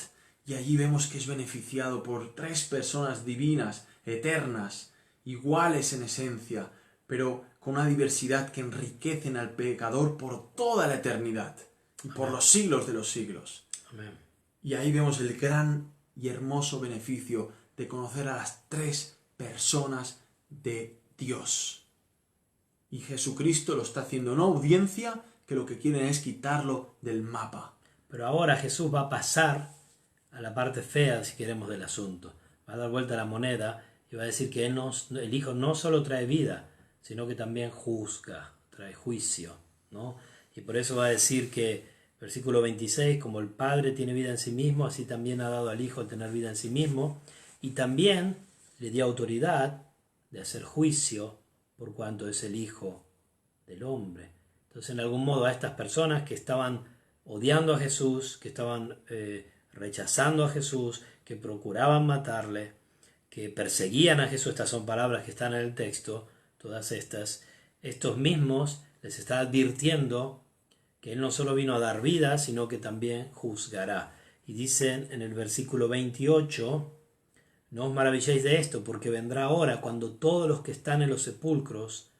y allí vemos que es beneficiado por tres personas divinas, eternas, iguales en esencia, pero con una diversidad que enriquecen al pecador por toda la eternidad y por los siglos de los siglos. Amén. Y ahí vemos el gran y hermoso beneficio de conocer a las tres personas de Dios. Y Jesucristo lo está haciendo en una audiencia que lo que quieren es quitarlo del mapa. Pero ahora Jesús va a pasar a la parte fea, si queremos, del asunto. Va a dar vuelta a la moneda y va a decir que el Hijo no solo trae vida, sino que también juzga, trae juicio, ¿no? Y por eso va a decir que, versículo 26, como el Padre tiene vida en sí mismo, así también ha dado al Hijo el tener vida en sí mismo, y también le dio autoridad de hacer juicio por cuanto es el Hijo del hombre. Entonces, en algún modo, a estas personas que estaban odiando a Jesús, que estaban rechazando a Jesús, que procuraban matarle, que perseguían a Jesús, estas son palabras que están en el texto, todas estos mismos les está advirtiendo que Él no solo vino a dar vida, sino que también juzgará. Y dicen en el versículo 28, no os maravilléis de esto, porque vendrá hora cuando todos los que están en los sepulcros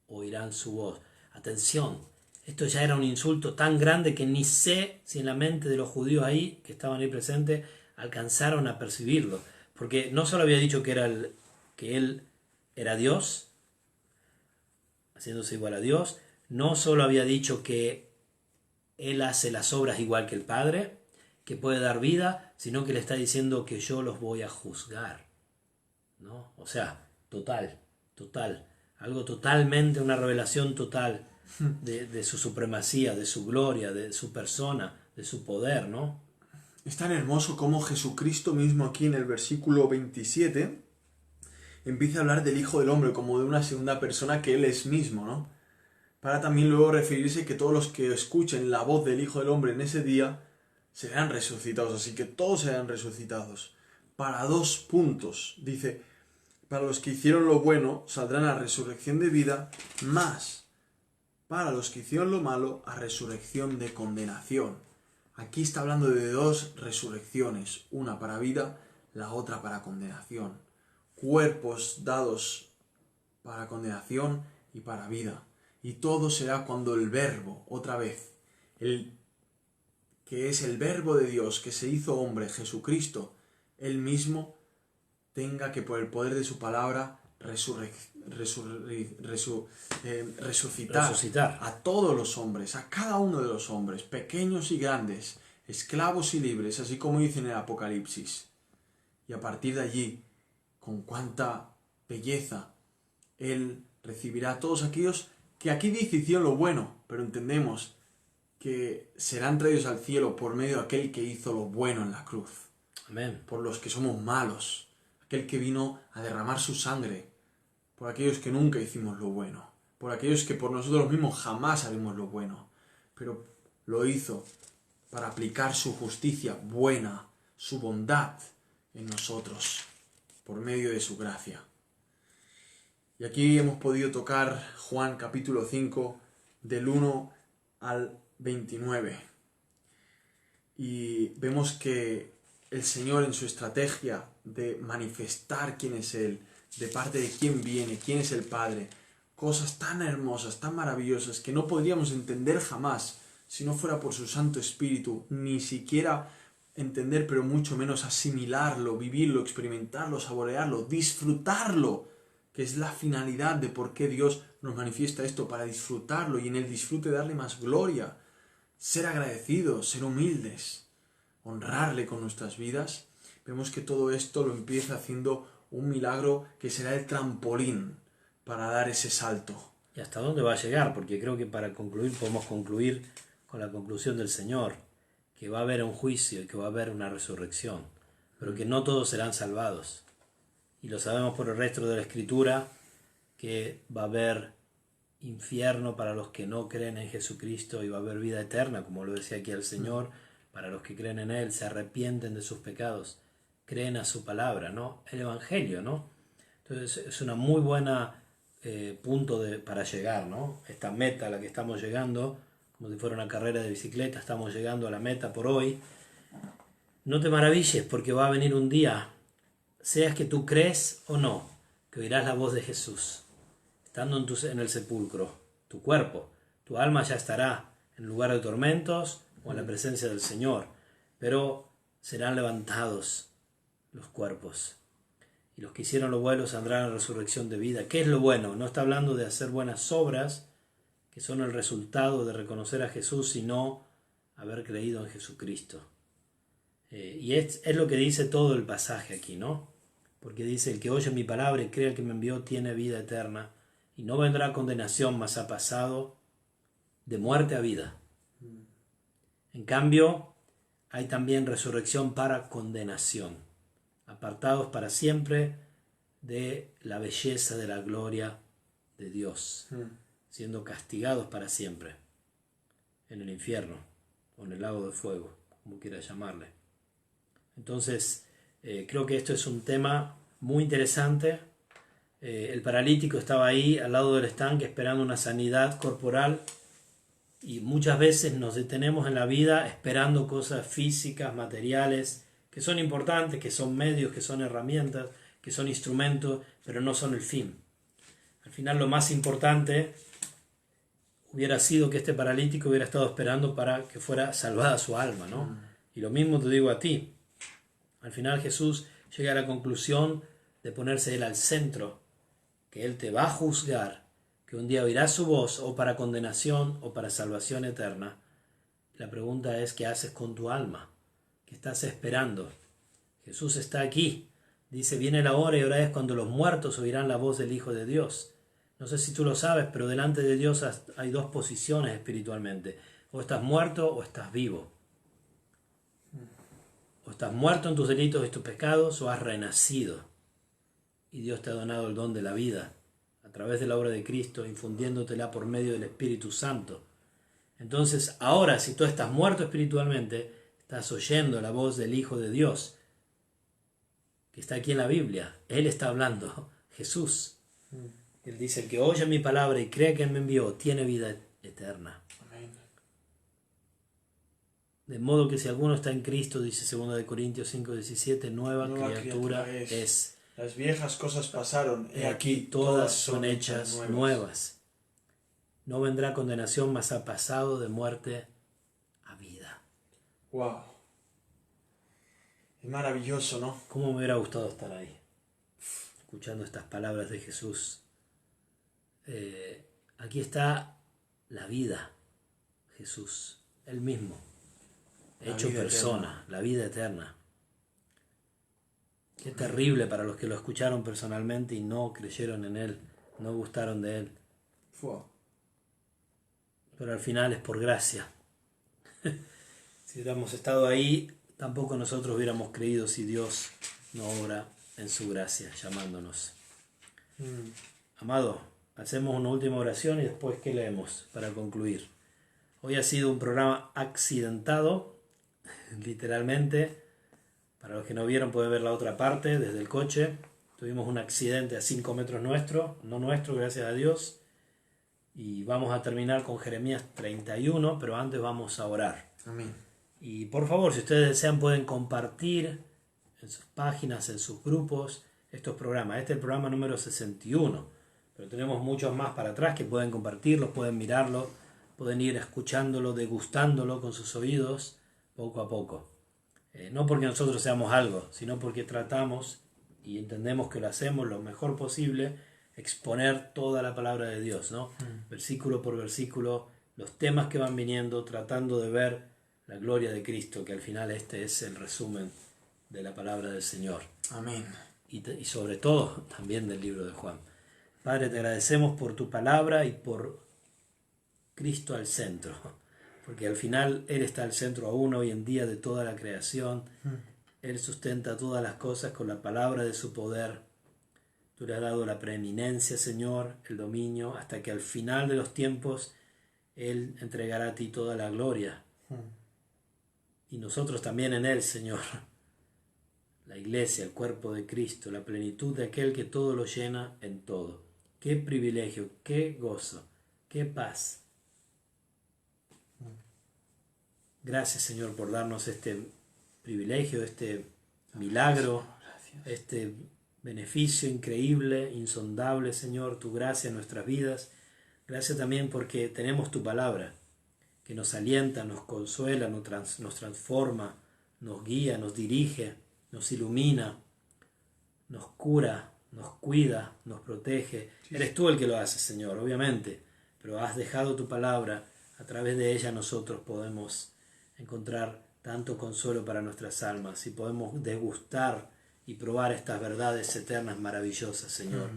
oirán su voz. Atención, esto ya era un insulto tan grande que ni sé si en la mente de los judíos ahí, que estaban ahí presentes, alcanzaron a percibirlo. Porque no solo había dicho que Él era Dios, haciéndose igual a Dios, no solo había dicho que Él hace las obras igual que el Padre, que puede dar vida, sino que le está diciendo que yo los voy a juzgar, ¿no? O sea, total, algo totalmente, una revelación total de su supremacía, de su gloria, de su persona, de su poder, ¿no? Es tan hermoso como Jesucristo mismo aquí en el versículo 27 empieza a hablar del Hijo del Hombre como de una segunda persona que Él es mismo, ¿no? Para también luego referirse que todos los que escuchen la voz del Hijo del Hombre en ese día serán resucitados, así que todos serán resucitados. Para 2 puntos, dice, para los que hicieron lo bueno saldrán a resurrección de vida, más para los que hicieron lo malo a resurrección de condenación. Aquí está hablando de 2 resurrecciones, una para vida, la otra para condenación. Cuerpos dados para condenación y para vida. Y todo será cuando el Verbo, otra vez, que es el Verbo de Dios que se hizo hombre, Jesucristo, Él mismo tenga que por el poder de su palabra resucitar a todos los hombres, a cada uno de los hombres, pequeños y grandes, esclavos y libres, así como dice en el Apocalipsis. Y a partir de allí, con cuánta belleza, Él recibirá a todos aquellos que aquí dice hicieron lo bueno, pero entendemos que serán traídos al cielo por medio de aquel que hizo lo bueno en la cruz. Amén. Por los que somos malos, aquel que vino a derramar su sangre, por aquellos que nunca hicimos lo bueno, por aquellos que por nosotros mismos jamás haremos lo bueno, pero lo hizo para aplicar su justicia buena, su bondad en nosotros, por medio de su gracia. Y aquí hemos podido tocar Juan capítulo 5 del 1 al 29. Y vemos que el Señor en su estrategia de manifestar quién es Él, de parte de quién viene, quién es el Padre, cosas tan hermosas, tan maravillosas que no podríamos entender jamás si no fuera por su Santo Espíritu, ni siquiera entender, pero mucho menos asimilarlo, vivirlo, experimentarlo, saborearlo, disfrutarlo, que es la finalidad de por qué Dios nos manifiesta esto, para disfrutarlo y en el disfrute darle más gloria, ser agradecidos, ser humildes, honrarle con nuestras vidas. Vemos que todo esto lo empieza haciendo un milagro que será el trampolín para dar ese salto. ¿Y hasta dónde va a llegar? Porque creo que para concluir podemos concluir con la conclusión del Señor, que va a haber un juicio y que va a haber una resurrección, pero que no todos serán salvados. Y lo sabemos por el resto de la Escritura, que va a haber infierno para los que no creen en Jesucristo y va a haber vida eterna, como lo decía aquí el Señor, para los que creen en Él, se arrepienten de sus pecados, creen a su palabra, ¿no? El Evangelio, ¿no? Entonces es una muy buena punto para llegar, ¿no? Esta meta a la que estamos llegando, como si fuera una carrera de bicicleta, estamos llegando a la meta por hoy. No te maravilles porque va a venir un día, seas que tú crees o no, que oirás la voz de Jesús, estando en el sepulcro. Tu cuerpo, tu alma ya estará en lugar de tormentos o en la presencia del Señor, pero serán levantados los cuerpos. Y los que hicieron lo bueno saldrán a la resurrección de vida. ¿Qué es lo bueno? No está hablando de hacer buenas obras, que son el resultado de reconocer a Jesús, sino haber creído en Jesucristo. Y es lo que dice todo el pasaje aquí, ¿no? Porque dice, el que oye mi palabra y cree al que me envió tiene vida eterna, y no vendrá condenación, mas ha pasado de muerte a vida. En cambio, hay también resurrección para condenación, apartados para siempre de la belleza de la gloria de Dios, siendo castigados para siempre en el infierno o en el lago de fuego, como quiera llamarle. Entonces, creo que esto es un tema muy interesante. El paralítico estaba ahí al lado del estanque esperando una sanidad corporal, y muchas veces nos detenemos en la vida esperando cosas físicas, materiales, que son importantes, que son medios, que son herramientas, que son instrumentos, pero no son el fin. Al final lo más importante hubiera sido que este paralítico hubiera estado esperando para que fuera salvada su alma, ¿no? Y lo mismo te digo a ti. Al final Jesús llega a la conclusión de ponerse Él al centro, que Él te va a juzgar, que un día oirás su voz o para condenación o para salvación eterna. La pregunta es, ¿qué haces con tu alma? ¿Qué estás esperando? Jesús está aquí. Dice, viene la hora y ahora es cuando los muertos oirán la voz del Hijo de Dios. No sé si tú lo sabes, pero delante de Dios hay dos posiciones espiritualmente. O estás muerto o estás vivo. O estás muerto en tus delitos y tus pecados, o has renacido. Y Dios te ha donado el don de la vida a través de la obra de Cristo, infundiéndotela por medio del Espíritu Santo. Entonces, ahora, si tú estás muerto espiritualmente, estás oyendo la voz del Hijo de Dios, que está aquí en la Biblia. Él está hablando, Jesús. Él dice, el que oye mi palabra y cree que Él me envió, tiene vida eterna. Amén. De modo que si alguno está en Cristo, dice 2 Corintios 5:17, nueva criatura es. Las viejas cosas pasaron, He aquí todas son hechas nuevas. No vendrá condenación, mas ha pasado de muerte a vida. Wow. Es maravilloso, ¿no? ¿Cómo me hubiera gustado estar ahí, escuchando estas palabras de Jesús? Aquí está la vida, Jesús, Él mismo, hecho persona, la vida eterna. Qué terrible para los que lo escucharon personalmente y no creyeron en Él, no gustaron de Él. Pero al final es por gracia. Si hubiéramos estado ahí, tampoco nosotros hubiéramos creído si Dios no obra en su gracia, llamándonos. Amado, hacemos una última oración y después ¿qué leemos para concluir? Hoy ha sido un programa accidentado, literalmente. Para los que no vieron pueden ver la otra parte desde el coche. Tuvimos un accidente a 5 metros nuestro, no nuestro, gracias a Dios. Y vamos a terminar con Jeremías 31, pero antes vamos a orar. Amén. Y por favor, si ustedes desean, pueden compartir en sus páginas, en sus grupos, estos programas. Este es el programa número 61, pero tenemos muchos más para atrás que pueden compartirlos, pueden mirarlo, pueden ir escuchándolo, degustándolo con sus oídos poco a poco. No porque nosotros seamos algo, sino porque tratamos y entendemos que lo hacemos lo mejor posible, exponer toda la palabra de Dios, ¿no? Versículo por versículo, los temas que van viniendo, tratando de ver la gloria de Cristo, que al final este es el resumen de la palabra del Señor. Amén. Y sobre todo también del libro de Juan. Padre, te agradecemos por tu palabra y por Cristo al centro, porque al final Él está al centro aún hoy en día de toda la creación. Él sustenta todas las cosas con la palabra de su poder. Tú le has dado la preeminencia, Señor, el dominio, hasta que al final de los tiempos Él entregará a ti toda la gloria. Y nosotros también en Él, Señor. La iglesia, el cuerpo de Cristo, la plenitud de aquel que todo lo llena en todo. Qué privilegio, qué gozo, qué paz. Gracias, Señor, por darnos este privilegio, este milagro, este beneficio increíble, insondable, Señor, tu gracia en nuestras vidas. Gracias también porque tenemos tu palabra, que nos alienta, nos consuela, nos transforma, nos guía, nos dirige, nos ilumina, nos cura, nos cuida, nos protege. Eres tú el que lo haces, Señor, obviamente, pero has dejado tu palabra. A través de ella nosotros podemos encontrar tanto consuelo para nuestras almas y podemos degustar y probar estas verdades eternas maravillosas, Señor.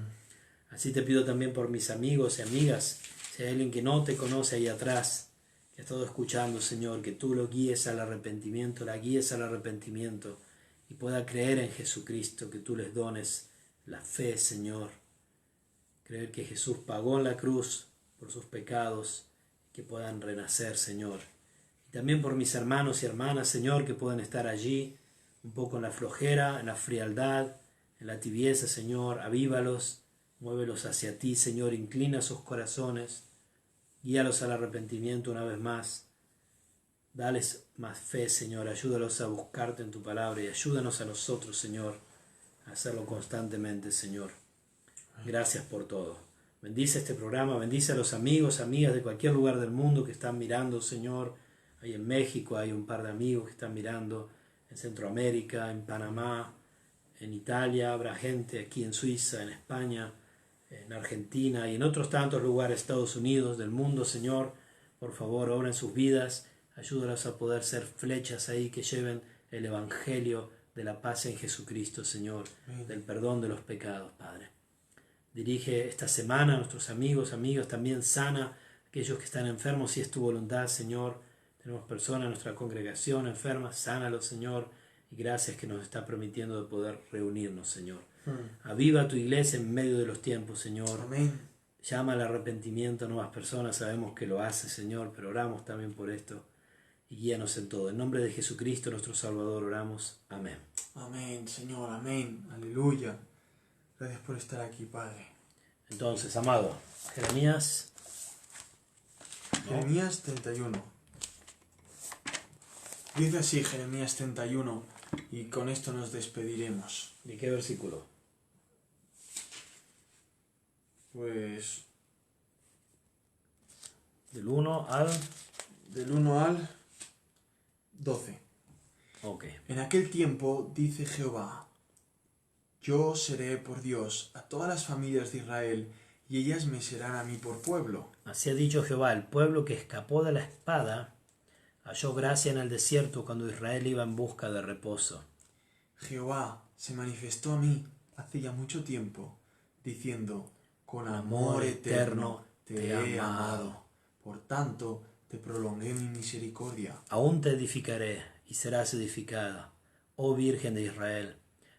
Así te pido también por mis amigos y amigas, si hay alguien que no te conoce ahí atrás, que ha estado escuchando, Señor, que tú lo guíes al arrepentimiento, la guíes al arrepentimiento y pueda creer en Jesucristo, que tú les dones la fe, Señor. Creer que Jesús pagó en la cruz por sus pecados, que puedan renacer, Señor. Y también por mis hermanos y hermanas, Señor, que puedan estar allí un poco en la flojera, en la frialdad, en la tibieza, Señor. Avívalos, muévelos hacia ti, Señor. Inclina sus corazones, guíalos al arrepentimiento una vez más. Dales más fe, Señor. Ayúdalos a buscarte en tu palabra y ayúdanos a nosotros, Señor, a hacerlo constantemente, Señor. Gracias por todo. Bendice este programa, bendice a los amigos, amigas de cualquier lugar del mundo que están mirando, Señor. Hay en México, hay un par de amigos que están mirando, en Centroamérica, en Panamá, en Italia, habrá gente aquí en Suiza, en España, en Argentina y en otros tantos lugares, Estados Unidos, del mundo, Señor. Por favor, obra en sus vidas, ayúdalos a poder ser flechas ahí que lleven el Evangelio de la paz en Jesucristo, Señor, del perdón de los pecados, Padre. Dirige esta semana a nuestros amigos, amigas, también sana aquellos que están enfermos, si es tu voluntad, Señor. Tenemos personas en nuestra congregación enfermas, sánalos, Señor, y gracias que nos está permitiendo de poder reunirnos, Señor. Aviva tu iglesia en medio de los tiempos, Señor. Amén. Llama al arrepentimiento a nuevas personas, sabemos que lo hace, Señor, pero oramos también por esto y guíanos en todo. En nombre de Jesucristo, nuestro Salvador, oramos. Amén. Amén, Señor, amén. Aleluya. Gracias por estar aquí, Padre. Entonces, amado, Jeremías. Jeremías 31. Dice así Jeremías 31 y con esto nos despediremos. ¿De qué versículo? Pues Del 1 al... del 1 al 12. Ok. En aquel tiempo, dice Jehová, yo seré por Dios a todas las familias de Israel, y ellas me serán a mí por pueblo. Así ha dicho Jehová, el pueblo que escapó de la espada halló gracia en el desierto cuando Israel iba en busca de reposo. Jehová se manifestó a mí hace ya mucho tiempo, diciendo, con amor eterno te he amado. Por tanto, te prolongué mi misericordia. Aún te edificaré y serás edificada, oh Virgen de Israel.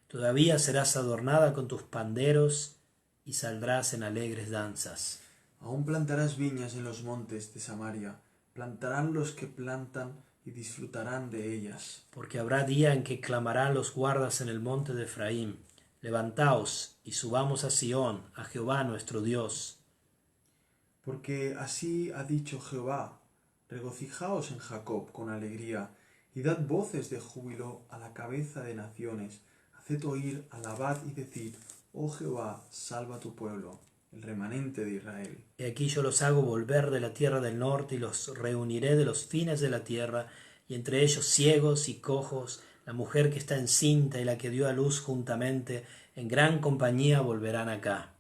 Todavía serás adornada con tus panderos y saldrás en alegres danzas. Aún plantarás viñas en los montes de Samaria, plantarán los que plantan y disfrutarán de ellas. Porque habrá día en que clamarán los guardas en el monte de Efraín, levantaos y subamos a Sión, a Jehová nuestro Dios. Porque así ha dicho Jehová, regocijaos en Jacob con alegría, y dad voces de júbilo a la cabeza de naciones, haced oír, alabad y decid, oh Jehová, salva a tu pueblo, el remanente de Israel. Y aquí yo los hago volver de la tierra del norte y los reuniré de los fines de la tierra, y entre ellos ciegos y cojos, la mujer que está encinta y la que dio a luz juntamente, en gran compañía volverán acá.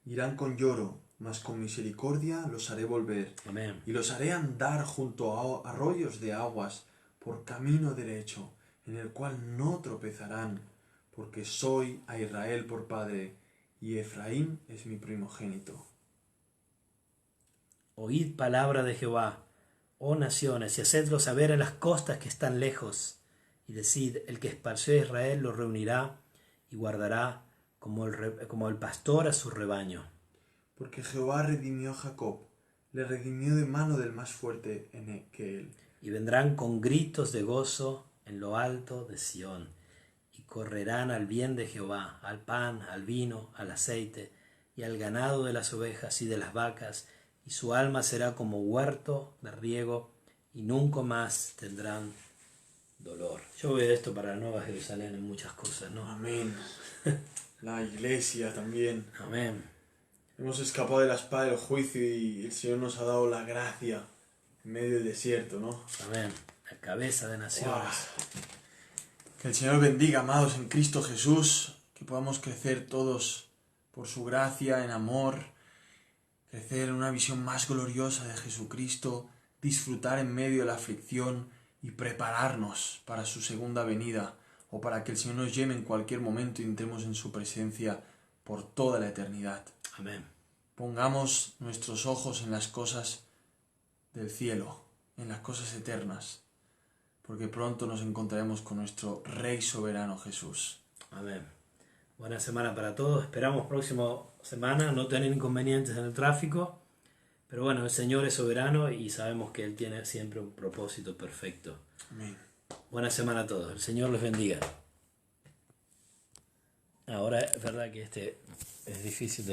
Irán con lloro, mas con misericordia los haré volver, Amén. y los haré andar junto a arroyos de aguas, por camino derecho, en el cual no tropezarán, porque soy a Israel por padre, y Efraín es mi primogénito. Oíd palabra de Jehová, oh naciones, y hacedlo saber en las costas que están lejos, y decid, el que esparció a Israel lo reunirá y guardará como el pastor a su rebaño. Porque Jehová redimió a Jacob, le redimió de mano del más fuerte que él. Y vendrán con gritos de gozo en lo alto de Sión, y correrán al bien de Jehová, al pan, al vino, al aceite, y al ganado de las ovejas y de las vacas, y su alma será como huerto de riego, y nunca más tendrán dolor. Yo veo esto para la Nueva Jerusalén en muchas cosas, ¿no? Amén. La iglesia también. Amén. Hemos escapado de la espada del juicio y el Señor nos ha dado la gracia en medio del desierto, ¿no? Amén. La cabeza de naciones. Wow. Que el Señor bendiga, amados, en Cristo Jesús, que podamos crecer todos por su gracia, en amor, crecer en una visión más gloriosa de Jesucristo, disfrutar en medio de la aflicción y prepararnos para su segunda venida o para que el Señor nos lleve en cualquier momento y entremos en su presencia por toda la eternidad. Amén. Pongamos nuestros ojos en las cosas del cielo, en las cosas eternas, porque pronto nos encontraremos con nuestro Rey soberano Jesús. Amén. Buena semana para todos. Esperamos próxima semana no tener inconvenientes en el tráfico. Pero bueno, el Señor es soberano y sabemos que Él tiene siempre un propósito perfecto. Amén. Buena semana a todos. El Señor les bendiga. Ahora es verdad que es difícil de